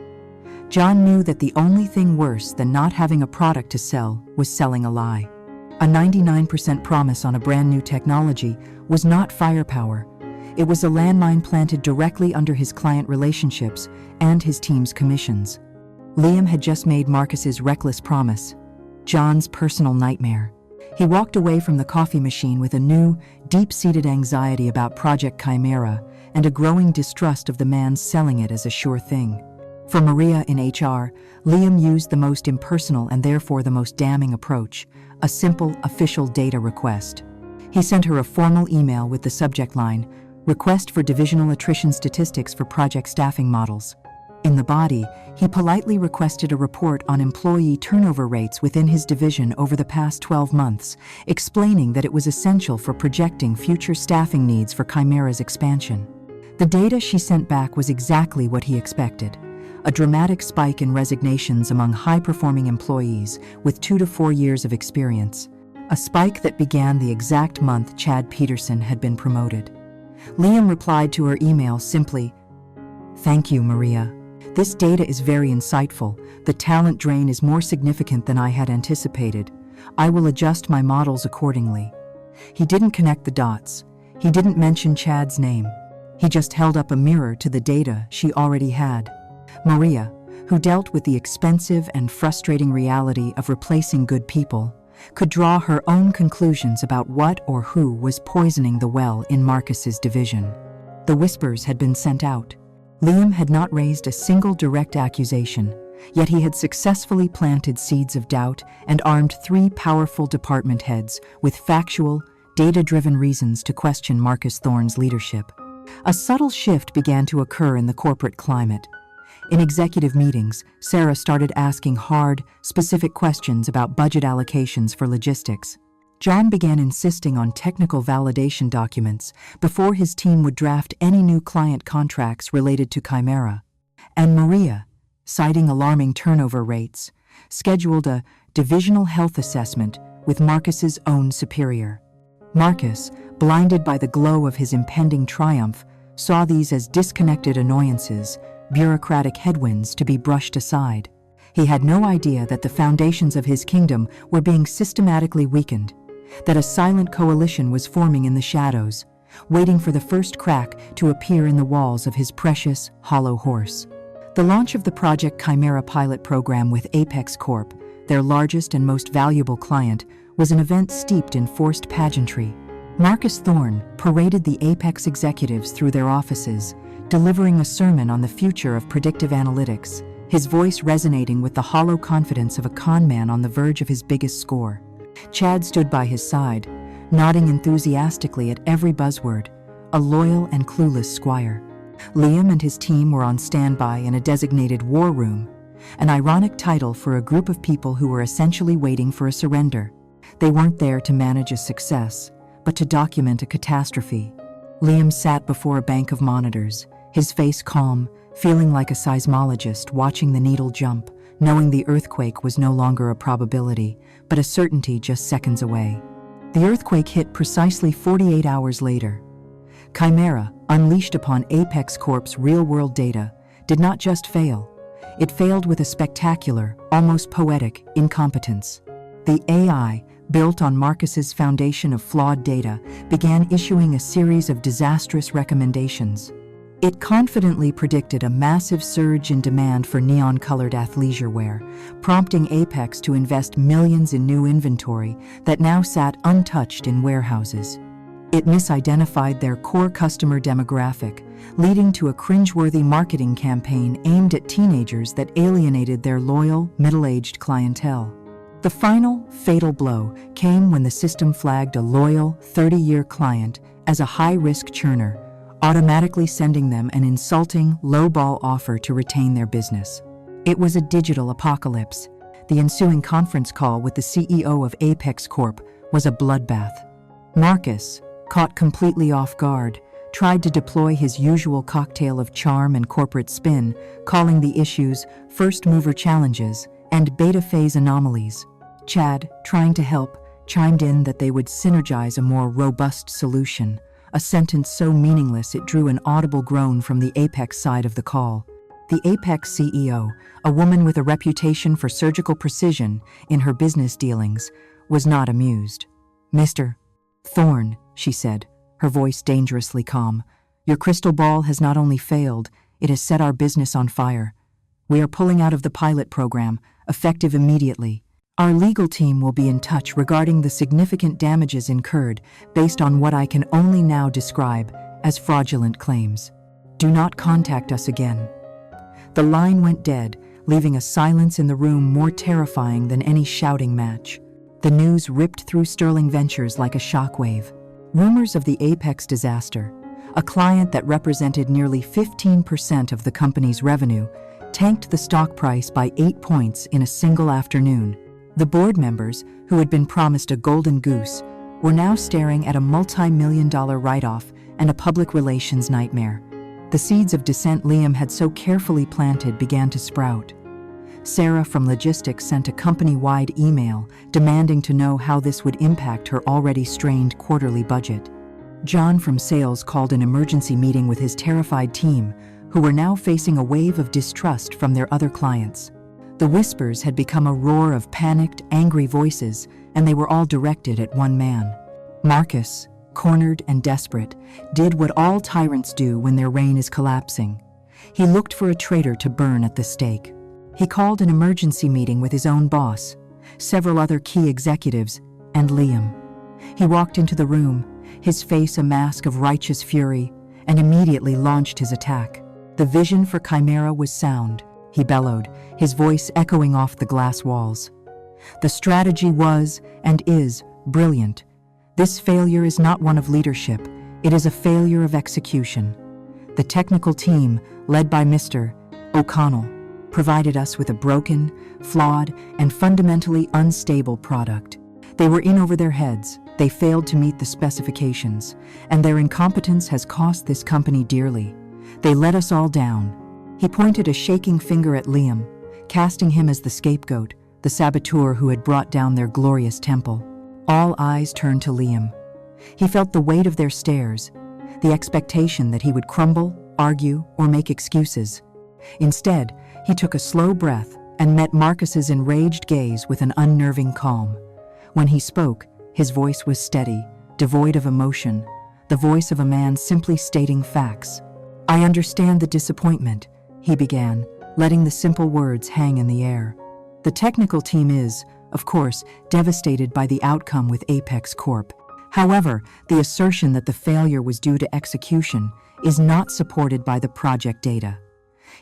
John knew that the only thing worse than not having a product to sell was selling a lie. A 99% promise on a brand new technology was not firepower. It was a landmine planted directly under his client relationships and his team's commissions. Liam had just made Marcus's reckless promise John's personal nightmare. He walked away from the coffee machine with a new, deep-seated anxiety about Project Chimera and a growing distrust of the man selling it as a sure thing. For Maria in HR, Liam used the most impersonal and therefore the most damning approach, a simple, official data request. He sent her a formal email with the subject line, "Request for divisional attrition statistics for project staffing models." In the body, he politely requested a report on employee turnover rates within his division over the past 12 months, explaining that it was essential for projecting future staffing needs for Chimera's expansion. The data she sent back was exactly what he expected: a dramatic spike in resignations among high-performing employees with 2 to 4 years of experience, a spike that began the exact month Chad Peterson had been promoted. Liam replied to her email simply, "Thank you, Maria. This data is very insightful. The talent drain is more significant than I had anticipated. I will adjust my models accordingly." He didn't connect the dots. He didn't mention Chad's name. He just held up a mirror to the data she already had. Maria, who dealt with the expensive and frustrating reality of replacing good people, could draw her own conclusions about what or who was poisoning the well in Marcus's division. The whispers had been sent out. Liam had not raised a single direct accusation, yet he had successfully planted seeds of doubt and armed 3 powerful department heads with factual, data-driven reasons to question Marcus Thorne's leadership. A subtle shift began to occur in the corporate climate. In executive meetings, Sarah started asking hard, specific questions about budget allocations for logistics. John began insisting on technical validation documents before his team would draft any new client contracts related to Chimera. And Maria, citing alarming turnover rates, scheduled a divisional health assessment with Marcus's own superior. Marcus, blinded by the glow of his impending triumph, saw these as disconnected annoyances, bureaucratic headwinds to be brushed aside. He had no idea that the foundations of his kingdom were being systematically weakened, that a silent coalition was forming in the shadows, waiting for the first crack to appear in the walls of his precious, hollow horse. The launch of the Project Chimera pilot program with Apex Corp, their largest and most valuable client, was an event steeped in forced pageantry. Marcus Thorne paraded the Apex executives through their offices, delivering a sermon on the future of predictive analytics, his voice resonating with the hollow confidence of a con man on the verge of his biggest score. Chad stood by his side, nodding enthusiastically at every buzzword, a loyal and clueless squire. Liam and his team were on standby in a designated war room, an ironic title for a group of people who were essentially waiting for a surrender. They weren't there to manage a success, but to document a catastrophe. Liam sat before a bank of monitors, his face calm, feeling like a seismologist watching the needle jump, knowing the earthquake was no longer a probability, but a certainty just seconds away. The earthquake hit precisely 48 hours later. Chimera, unleashed upon Apex Corp's real-world data, did not just fail. It failed with a spectacular, almost poetic, incompetence. The AI, built on Marcus's foundation of flawed data, began issuing a series of disastrous recommendations. It confidently predicted a massive surge in demand for neon-colored athleisure wear, prompting Apex to invest millions in new inventory that now sat untouched in warehouses. It misidentified their core customer demographic, leading to a cringeworthy marketing campaign aimed at teenagers that alienated their loyal, middle-aged clientele. The final, fatal blow came when the system flagged a loyal, 30-year client as a high-risk churner, automatically sending them an insulting, low-ball offer to retain their business. It was a digital apocalypse. The ensuing conference call with the CEO of Apex Corp was a bloodbath. Marcus, caught completely off guard, tried to deploy his usual cocktail of charm and corporate spin, calling the issues first-mover challenges and beta-phase anomalies. Chad, trying to help, chimed in that they would synergize a more robust solution, a sentence so meaningless it drew an audible groan from the Apex side of the call. The Apex CEO, a woman with a reputation for surgical precision in her business dealings, was not amused. "Mr. Thorne," she said, her voice dangerously calm, "your crystal ball has not only failed, it has set our business on fire. We are pulling out of the pilot program, effective immediately. Our legal team will be in touch regarding the significant damages incurred based on what I can only now describe as fraudulent claims. Do not contact us again." The line went dead, leaving a silence in the room more terrifying than any shouting match. The news ripped through Sterling Ventures like a shockwave. Rumors of the Apex disaster, a client that represented nearly 15% of the company's revenue, tanked the stock price by 8 points in a single afternoon. The board members, who had been promised a golden goose, were now staring at a multi-million-dollar write-off and a public relations nightmare. The seeds of dissent Liam had so carefully planted began to sprout. Sarah from logistics sent a company-wide email demanding to know how this would impact her already strained quarterly budget. John from sales called an emergency meeting with his terrified team, who were now facing a wave of distrust from their other clients. The whispers had become a roar of panicked, angry voices, and they were all directed at one man. Marcus, cornered and desperate, did what all tyrants do when their reign is collapsing. He looked for a traitor to burn at the stake. He called an emergency meeting with his own boss, several other key executives, and Liam. He walked into the room, his face a mask of righteous fury, and immediately launched his attack. The vision for Chimera was sound, he bellowed, his voice echoing off the glass walls. The strategy was, and is, brilliant. This failure is not one of leadership, it is a failure of execution. The technical team, led by Mr. O'Connell, provided us with a broken, flawed, and fundamentally unstable product. They were in over their heads, they failed to meet the specifications, and their incompetence has cost this company dearly. They let us all down. He pointed a shaking finger at Liam, casting him as the scapegoat, the saboteur who had brought down their glorious temple. All eyes turned to Liam. He felt the weight of their stares, the expectation that he would crumble, argue, or make excuses. Instead, he took a slow breath and met Marcus's enraged gaze with an unnerving calm. When he spoke, his voice was steady, devoid of emotion, the voice of a man simply stating facts. "I understand the disappointment," he began, letting the simple words hang in the air. "The technical team is, of course, devastated by the outcome with Apex Corp. However, the assertion that the failure was due to execution is not supported by the project data."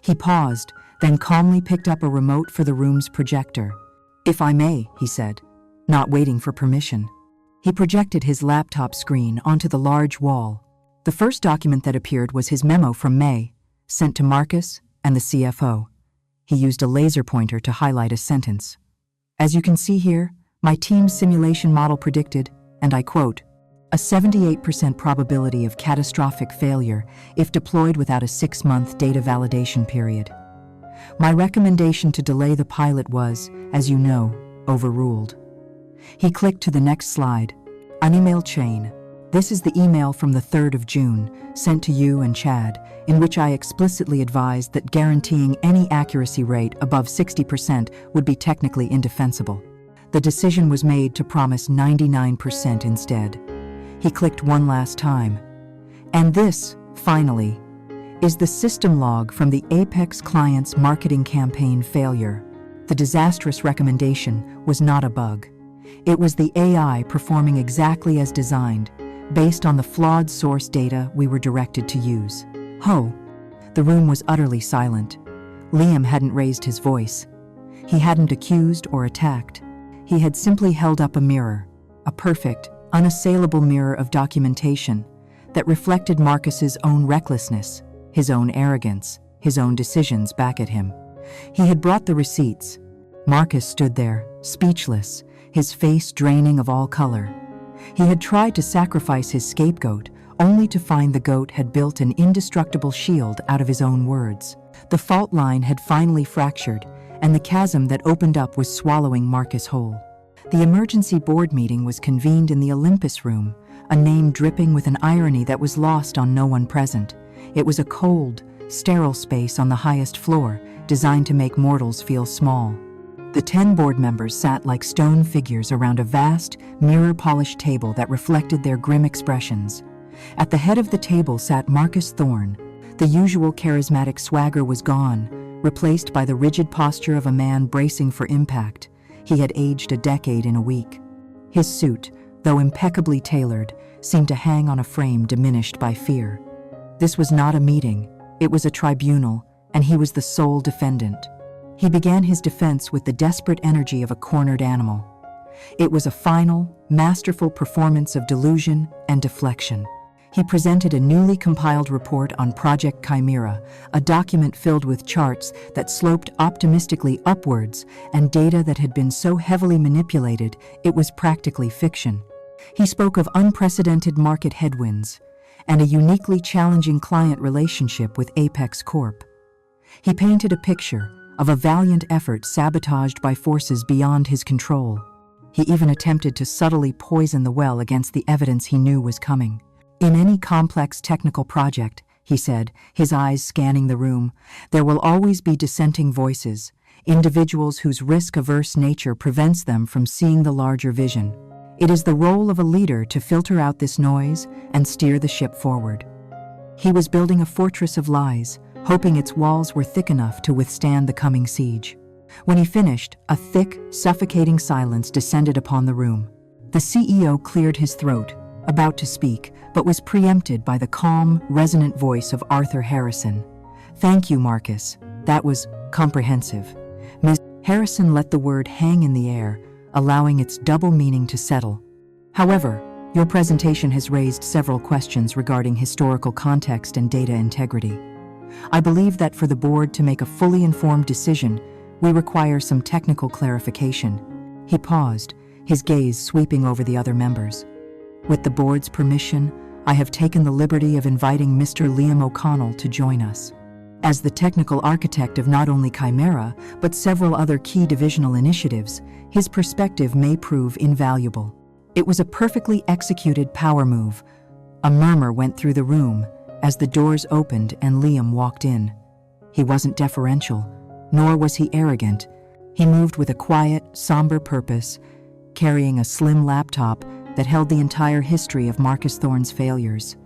He paused, then calmly picked up a remote for the room's projector. "If I may," he said, not waiting for permission. He projected his laptop screen onto the large wall. The first document that appeared was his memo from May, sent to Marcus and the CFO. He used a laser pointer to highlight a sentence. "As you can see here, my team's simulation model predicted, and I quote, a 78% probability of catastrophic failure if deployed without a 6-month data validation period. My recommendation to delay the pilot was, as you know, overruled." He clicked to the next slide. An email chain. "This is the email from the 3rd of June, sent to you and Chad, in which I explicitly advised that guaranteeing any accuracy rate above 60% would be technically indefensible. The decision was made to promise 99% instead." He clicked one last time. "And this, finally, is the system log from the Apex client's marketing campaign failure. The disastrous recommendation was not a bug. It was the AI performing exactly as designed, based on the flawed source data we were directed to use." Ho! The room was utterly silent. Liam hadn't raised his voice. He hadn't accused or attacked. He had simply held up a mirror, a perfect, unassailable mirror of documentation that reflected Marcus's own recklessness, his own arrogance, his own decisions back at him. He had brought the receipts. Marcus stood there, speechless, his face draining of all color. He had tried to sacrifice his scapegoat, only to find the goat had built an indestructible shield out of his own words. The fault line had finally fractured, and the chasm that opened up was swallowing Marcus whole. The emergency board meeting was convened in the Olympus room, a name dripping with an irony that was lost on no one present. It was a cold, sterile space on the highest floor, designed to make mortals feel small. The 10 board members sat like stone figures around a vast, mirror-polished table that reflected their grim expressions. At the head of the table sat Marcus Thorne. The usual charismatic swagger was gone, replaced by the rigid posture of a man bracing for impact. He had aged a decade in a week. His suit, though impeccably tailored, seemed to hang on a frame diminished by fear. This was not a meeting, it was a tribunal, and he was the sole defendant. He began his defense with the desperate energy of a cornered animal. It was a final, masterful performance of delusion and deflection. He presented a newly compiled report on Project Chimera, a document filled with charts that sloped optimistically upwards and data that had been so heavily manipulated it was practically fiction. He spoke of unprecedented market headwinds and a uniquely challenging client relationship with Apex Corp. He painted a picture of a valiant effort sabotaged by forces beyond his control. He even attempted to subtly poison the well against the evidence he knew was coming. "In any complex technical project," he said, his eyes scanning the room, "there will always be dissenting voices, individuals whose risk-averse nature prevents them from seeing the larger vision. It is the role of a leader to filter out this noise and steer the ship forward." He was building a fortress of lies, hoping its walls were thick enough to withstand the coming siege. When he finished, a thick, suffocating silence descended upon the room. The CEO cleared his throat, about to speak, but was preempted by the calm, resonant voice of Arthur Harrison. "Thank you, Marcus. That was comprehensive." Ms. Harrison let the word hang in the air, allowing its double meaning to settle. "However, your presentation has raised several questions regarding historical context and data integrity. I believe that for the board to make a fully informed decision, we require some technical clarification." He paused, his gaze sweeping over the other members. "With the board's permission, I have taken the liberty of inviting Mr. Liam O'Connell to join us. As the technical architect of not only Chimera, but several other key divisional initiatives, his perspective may prove invaluable." It was a perfectly executed power move. A murmur went through the room as the doors opened and Liam walked in. He wasn't deferential, nor was he arrogant. He moved with a quiet, somber purpose, carrying a slim laptop that held the entire history of Marcus Thorne's failures.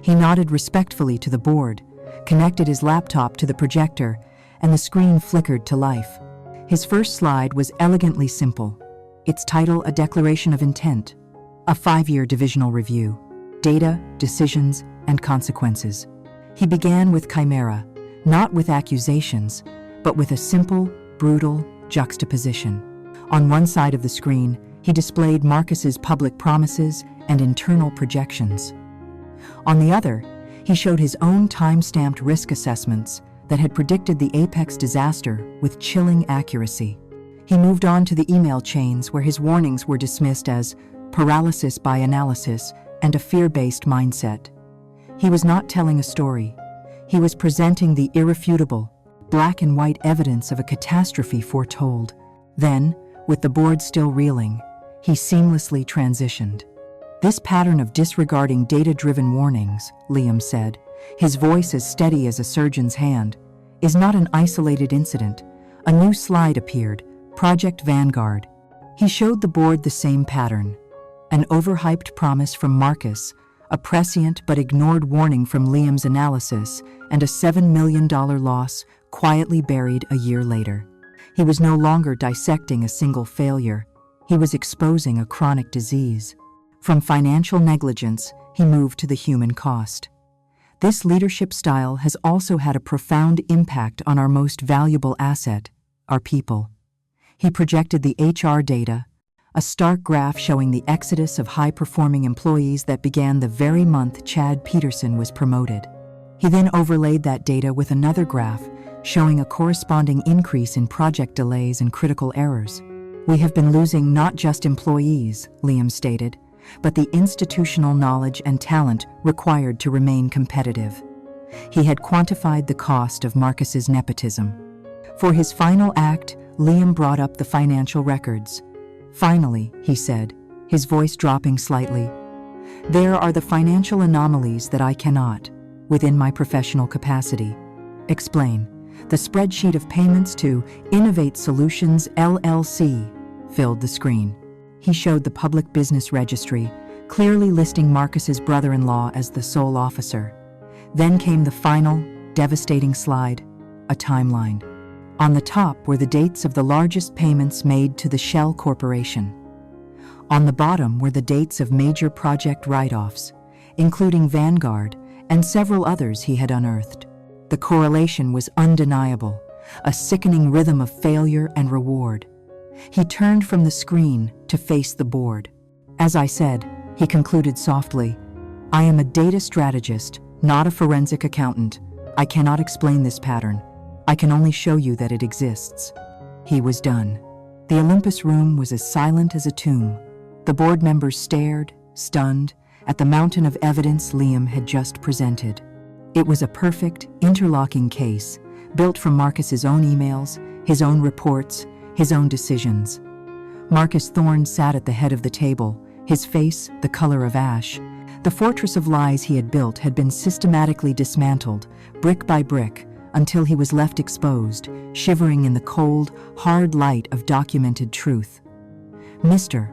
He nodded respectfully to the board, connected his laptop to the projector, and the screen flickered to life. His first slide was elegantly simple, its title a declaration of intent, a 5-year divisional review, data, decisions, and consequences. He began with Chimera, not with accusations, but with a simple, brutal juxtaposition. On one side of the screen, he displayed Marcus's public promises and internal projections. On the other, he showed his own time-stamped risk assessments that had predicted the apex disaster with chilling accuracy. He moved on to the email chains where his warnings were dismissed as paralysis by analysis and a fear-based mindset. He was not telling a story. He was presenting the irrefutable, black and white evidence of a catastrophe foretold. Then, with the board still reeling, he seamlessly transitioned. "This pattern of disregarding data-driven warnings," Liam said, his voice as steady as a surgeon's hand, "is not an isolated incident." A new slide appeared, Project Vanguard. He showed the board the same pattern. An overhyped promise from Marcus, a prescient but ignored warning from Liam's analysis, and a $7 million loss quietly buried a year later. He was no longer dissecting a single failure. He was exposing a chronic disease. From financial negligence, he moved to the human cost. This leadership style has also had a profound impact on our most valuable asset, our people. He projected the HR data, a stark graph showing the exodus of high-performing employees that began the very month Chad Peterson was promoted. He then overlaid that data with another graph, showing a corresponding increase in project delays and critical errors. "We have been losing not just employees," Liam stated, "but the institutional knowledge and talent required to remain competitive." He had quantified the cost of Marcus's nepotism. For his final act, Liam brought up the financial records. "Finally," he said, his voice dropping slightly, "there are the financial anomalies that I cannot, within my professional capacity, explain." The spreadsheet of payments to Innovate Solutions LLC filled the screen. He showed the public business registry, clearly listing Marcus's brother-in-law as the sole officer. Then came the final, devastating slide, a timeline. On the top were the dates of the largest payments made to the Shell Corporation. On the bottom were the dates of major project write-offs, including Vanguard and several others he had unearthed. The correlation was undeniable, a sickening rhythm of failure and reward. He turned from the screen to face the board. "As I said," he concluded softly, "I am a data strategist, not a forensic accountant. I cannot explain this pattern. I can only show you that it exists." He was done. The Olympus room was as silent as a tomb. The board members stared, stunned, at the mountain of evidence Liam had just presented. It was a perfect, interlocking case, built from Marcus's own emails, his own reports, his own decisions. Marcus Thorne sat at the head of the table, his face the color of ash, The fortress of lies he had built had been systematically dismantled, brick by brick, until he was left exposed, shivering in the cold, hard light of documented truth. "Mr."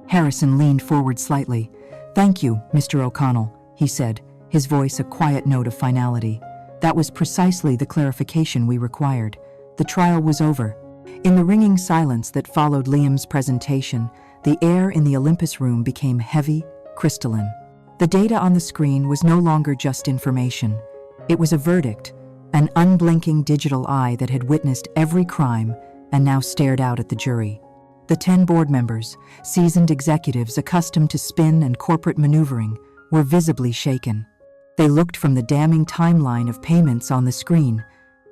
Harrison leaned forward slightly. "Thank you, Mr. O'Connell," he said, his voice a quiet note of finality. That was precisely the clarification we required. The trial was over. In the ringing silence that followed Liam's presentation, the air in the Olympus room became heavy, crystalline. The data on the screen was no longer just information. It was a verdict, an unblinking digital eye that had witnessed every crime and now stared out at the jury. The 10 board members, seasoned executives accustomed to spin and corporate maneuvering, were visibly shaken. They looked from the damning timeline of payments on the screen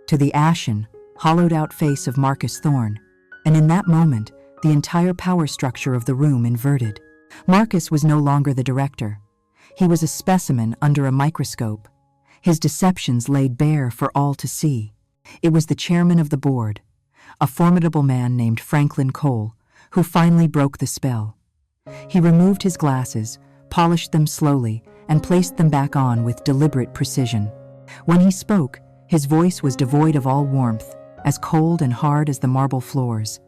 to the ashen, hollowed-out face of Marcus Thorne, and in that moment, the entire power structure of the room inverted. Marcus was no longer the director. He was a specimen under a microscope, his deceptions laid bare for all to see. It was the chairman of the board, a formidable man named Franklin Cole, who finally broke the spell. He removed his glasses, polished them slowly, and placed them back on with deliberate precision. When he spoke, his voice was devoid of all warmth, as cold and hard as the marble floors.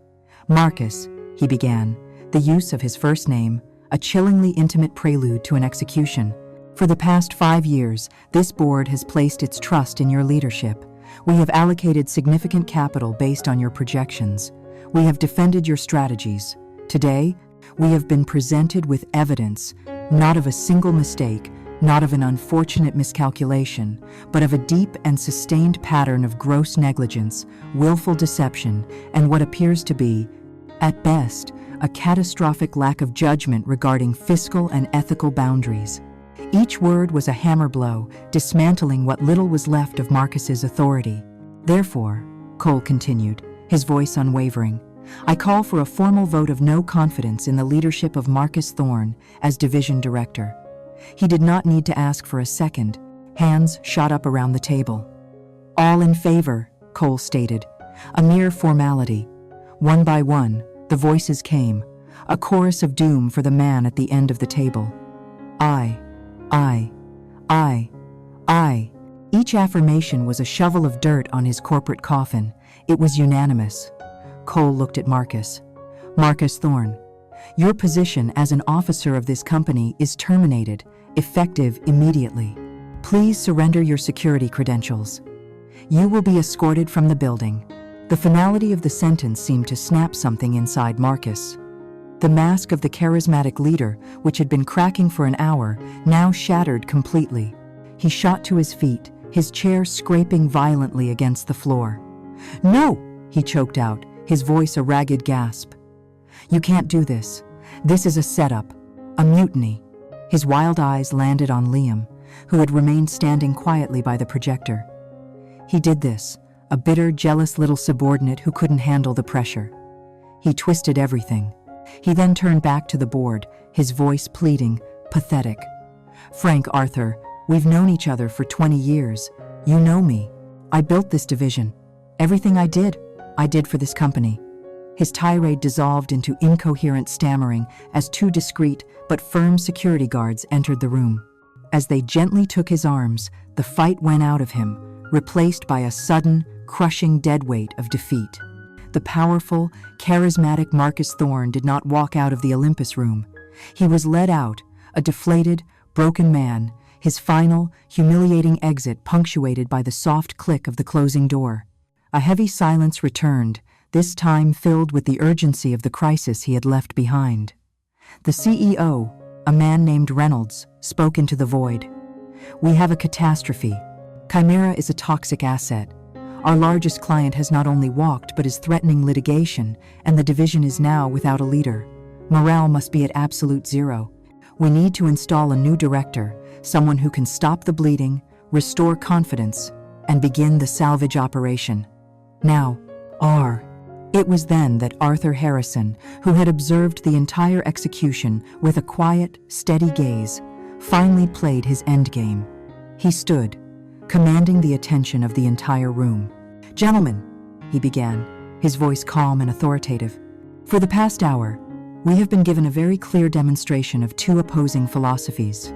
"Marcus," he began, the use of his first name, a chillingly intimate prelude to an execution. "For the past 5 years, this board has placed its trust in your leadership. We have allocated significant capital based on your projections. We have defended your strategies. Today, we have been presented with evidence, not of a single mistake, not of an unfortunate miscalculation, but of a deep and sustained pattern of gross negligence, willful deception, and what appears to be, at best, a catastrophic lack of judgment regarding fiscal and ethical boundaries." Each word was a hammer blow, dismantling what little was left of Marcus's authority. "Therefore," Cole continued, his voice unwavering, "I call for a formal vote of no confidence in the leadership of Marcus Thorne as division director." He did not need to ask for a second. Hands shot up around the table. "All in favor," Cole stated. A mere formality. One by one, the voices came, a chorus of doom for the man at the end of the table. "I. Each affirmation was a shovel of dirt on his corporate coffin. It was unanimous. Cole looked at Marcus. "Marcus Thorne, your position as an officer of this company is terminated, effective immediately. Please surrender your security credentials. You will be escorted from the building." The finality of the sentence seemed to snap something inside Marcus. The mask of the charismatic leader, which had been cracking for an hour, now shattered completely. He shot to his feet, his chair scraping violently against the floor. "No!" he choked out, his voice a ragged gasp. "You can't do this. This is a setup, a mutiny." His wild eyes landed on Liam, who had remained standing quietly by the projector. He did this, a bitter, jealous little subordinate who couldn't handle the pressure. He twisted everything. He then turned back to the board, his voice pleading, pathetic. "Frank Arthur, we've known each other for 20 years. You know me. I built this division. Everything I did for this company." His tirade dissolved into incoherent stammering as 2 discreet but firm security guards entered the room. As they gently took his arms, the fight went out of him, replaced by a sudden, crushing deadweight of defeat. The powerful, charismatic Marcus Thorne did not walk out of the Olympus room. He was led out, a deflated, broken man, his final, humiliating exit punctuated by the soft click of the closing door. A heavy silence returned, this time filled with the urgency of the crisis he had left behind. The CEO, a man named Reynolds, spoke into the void. "We have a catastrophe. Chimera is a toxic asset. Our largest client has not only walked but is threatening litigation, and the division is now without a leader. Morale must be at absolute zero. We need to install a new director, someone who can stop the bleeding, restore confidence, and begin the salvage operation. Now, It was then that Arthur Harrison, who had observed the entire execution with a quiet, steady gaze, finally played his endgame. He stood, commanding the attention of the entire room. "Gentlemen," he began, his voice calm and authoritative, "for the past hour, we have been given a very clear demonstration of 2 opposing philosophies.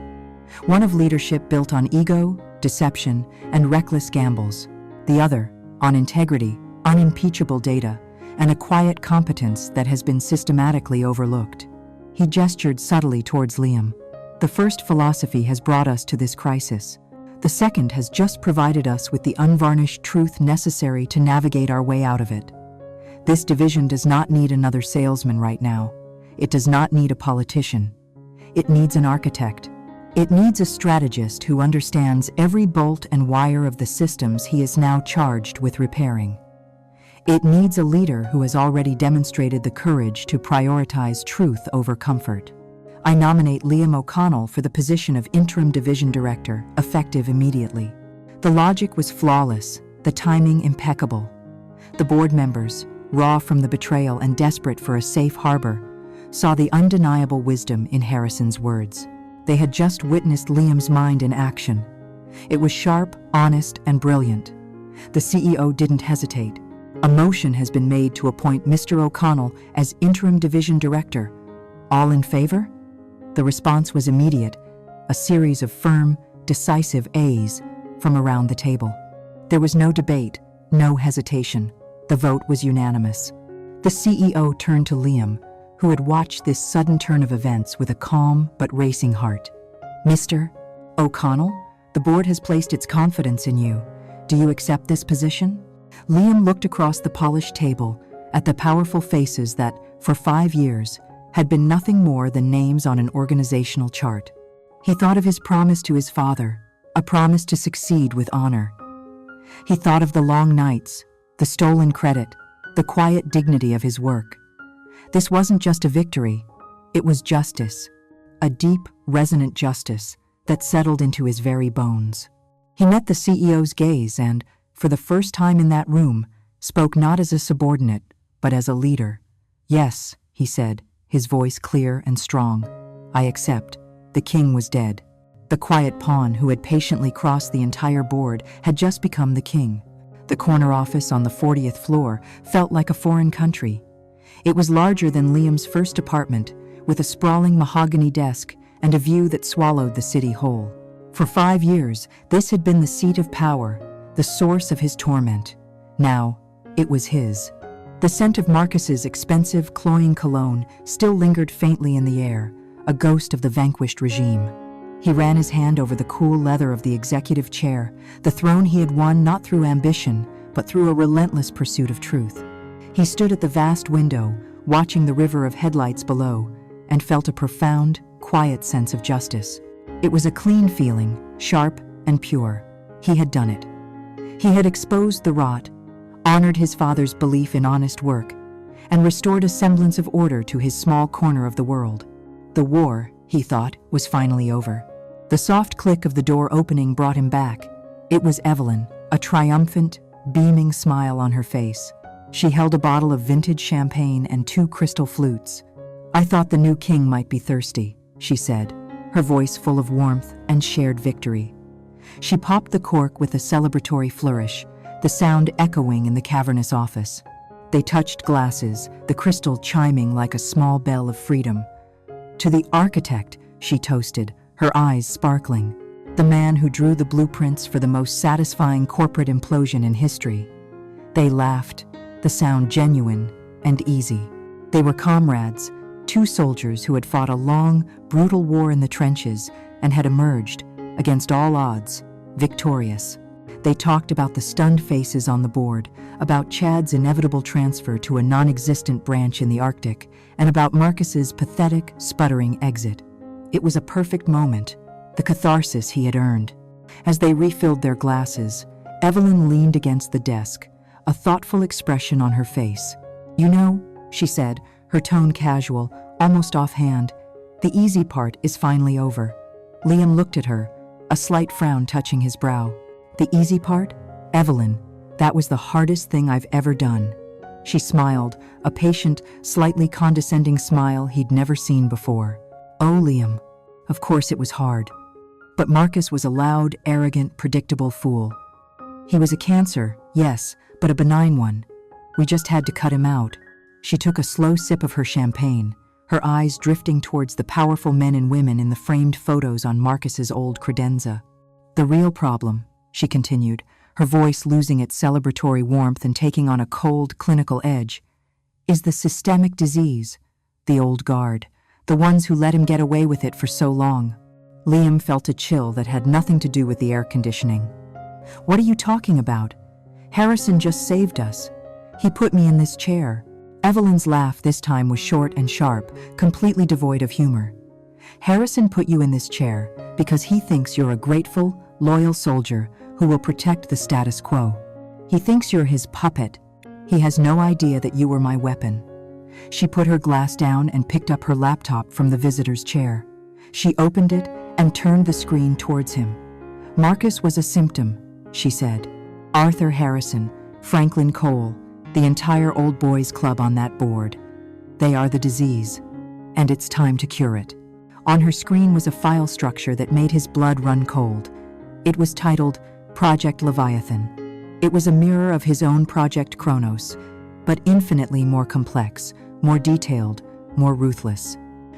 One of leadership built on ego, deception, and reckless gambles. The other, on integrity, unimpeachable data, and a quiet competence that has been systematically overlooked. He gestured subtly towards Liam. The first philosophy has brought us to this crisis. The second has just provided us with the unvarnished truth necessary to navigate our way out of it. This division does not need another salesman right now. It does not need a politician. It needs an architect. It needs a strategist who understands every bolt and wire of the systems he is now charged with repairing. It needs a leader who has already demonstrated the courage to prioritize truth over comfort. I nominate Liam O'Connell for the position of Interim Division Director, effective immediately. The logic was flawless, the timing impeccable. The board members, raw from the betrayal and desperate for a safe harbor, saw the undeniable wisdom in Harrison's words. They had just witnessed Liam's mind in action. It was sharp, honest, and brilliant. The CEO didn't hesitate. A motion has been made to appoint Mr. O'Connell as Interim Division Director. All in favor? The response was immediate, a series of firm, decisive ayes from around the table. There was no debate, no hesitation. The vote was unanimous. The CEO turned to Liam, who had watched this sudden turn of events with a calm but racing heart. Mr. O'Connell, the board has placed its confidence in you. Do you accept this position? Liam looked across the polished table at the powerful faces that, for 5 years, had been nothing more than names on an organizational chart. He thought of his promise to his father, a promise to succeed with honor. He thought of the long nights, the stolen credit, the quiet dignity of his work. This wasn't just a victory, it was justice, a deep, resonant justice that settled into his very bones. He met the CEO's gaze and, for the first time in that room, spoke not as a subordinate, but as a leader. Yes, he said, his voice clear and strong. I accept. The king was dead. The quiet pawn who had patiently crossed the entire board had just become the king. The corner office on the 40th floor felt like a foreign country. It was larger than Liam's first apartment, with a sprawling mahogany desk and a view that swallowed the city whole. For 5 years, this had been the seat of power, the source of his torment. Now, it was his. The scent of Marcus's expensive, cloying cologne still lingered faintly in the air, a ghost of the vanquished regime. He ran his hand over the cool leather of the executive chair, the throne he had won not through ambition, but through a relentless pursuit of truth. He stood at the vast window, watching the river of headlights below, and felt a profound, quiet sense of justice. It was a clean feeling, sharp and pure. He had done it. He had exposed the rot, honored his father's belief in honest work, and restored a semblance of order to his small corner of the world. The war, he thought, was finally over. The soft click of the door opening brought him back. It was Evelyn, a triumphant, beaming smile on her face. She held a bottle of vintage champagne and 2 crystal flutes. I thought the new king might be thirsty, she said, her voice full of warmth and shared victory. She popped the cork with a celebratory flourish, the sound echoing in the cavernous office. They touched glasses, the crystal chiming like a small bell of freedom. To the architect, she toasted, her eyes sparkling. The man who drew the blueprints for the most satisfying corporate implosion in history. They laughed, the sound genuine and easy. They were comrades, 2 soldiers who had fought a long, brutal war in the trenches and had emerged, against all odds, victorious. They talked about the stunned faces on the board, about Chad's inevitable transfer to a non-existent branch in the Arctic, and about Marcus's pathetic, sputtering exit. It was a perfect moment, the catharsis he had earned. As they refilled their glasses, Evelyn leaned against the desk, a thoughtful expression on her face. You know, she said, her tone casual, almost offhand, the easy part is finally over. Liam looked at her, a slight frown touching his brow. The easy part? Evelyn, that was the hardest thing I've ever done. She smiled, a patient, slightly condescending smile he'd never seen before. Oh, Liam, of course it was hard. But Marcus was a loud, arrogant, predictable fool. He was a cancer, yes, but a benign one. We just had to cut him out. She took a slow sip of her champagne, her eyes drifting towards the powerful men and women in the framed photos on Marcus's old credenza. "The real problem," she continued, her voice losing its celebratory warmth and taking on a cold, clinical edge, "is the systemic disease, the old guard, the ones who let him get away with it for so long." Liam felt a chill that had nothing to do with the air conditioning. "What are you talking about? Harrison just saved us. He put me in this chair." Evelyn's laugh this time was short and sharp, completely devoid of humor. "Harrison put you in this chair because he thinks you're a grateful, loyal soldier who will protect the status quo. He thinks you're his puppet. He has no idea that you were my weapon." She put her glass down and picked up her laptop from the visitor's chair. She opened it and turned the screen towards him. "Marcus was a symptom," she said. "Arthur Harrison, Franklin Cole, the entire old boys club on that board. They are the disease, and it's time to cure it." On her screen was a file structure that made his blood run cold. It was titled Project Leviathan. It was a mirror of his own Project Kronos, but infinitely more complex, more detailed, more ruthless.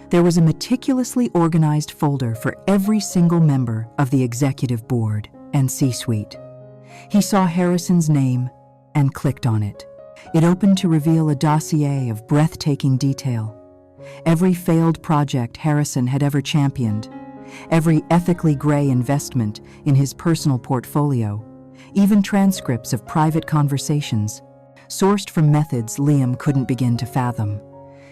There was a meticulously organized folder for every single member of the executive board and C-suite. He saw Harrison's name and clicked on it. It opened to reveal a dossier of breathtaking detail. Every failed project Harrison had ever championed, every ethically gray investment in his personal portfolio, even transcripts of private conversations, sourced from methods Liam couldn't begin to fathom.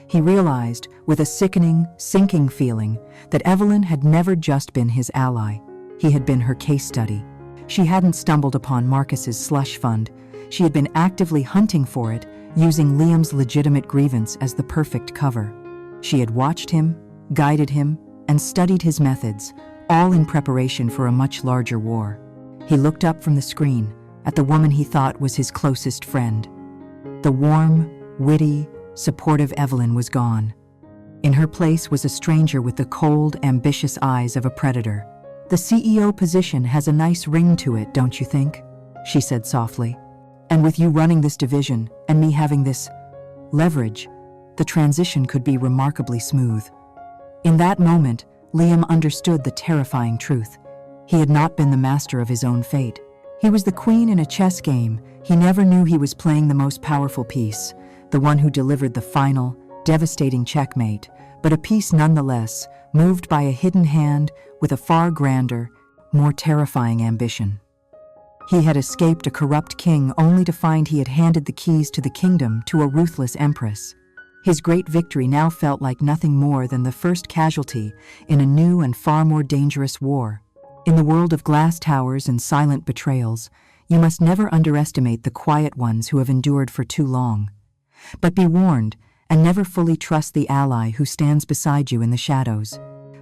He realized, with a sickening, sinking feeling, that Evelyn had never just been his ally. He had been her case study. She hadn't stumbled upon Marcus's slush fund. She had been actively hunting for it, using Liam's legitimate grievance as the perfect cover. She had watched him, guided him, and studied his methods, all in preparation for a much larger war. He looked up from the screen at the woman he thought was his closest friend. The warm, witty, supportive Evelyn was gone. In her place was a stranger with the cold, ambitious eyes of a predator. "The CEO position has a nice ring to it, don't you think?" she said softly. "And with you running this division and me having this leverage, the transition could be remarkably smooth." In that moment, Liam understood the terrifying truth. He had not been the master of his own fate. He was the queen in a chess game. He never knew he was playing the most powerful piece, the one who delivered the final, devastating checkmate, but a piece nonetheless, moved by a hidden hand with a far grander, more terrifying ambition. He had escaped a corrupt king only to find he had handed the keys to the kingdom to a ruthless empress. His great victory now felt like nothing more than the first casualty in a new and far more dangerous war. In the world of glass towers and silent betrayals, you must never underestimate the quiet ones who have endured for too long. But be warned, and never fully trust the ally who stands beside you in the shadows.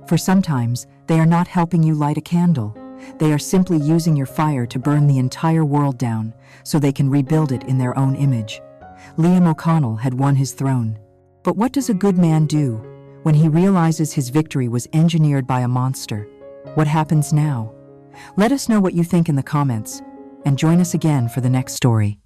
For sometimes, they are not helping you light a candle. They are simply using your fire to burn the entire world down, so they can rebuild it in their own image. Liam O'Connell had won his throne. But what does a good man do when he realizes his victory was engineered by a monster? What happens now? Let us know what you think in the comments, and join us again for the next story.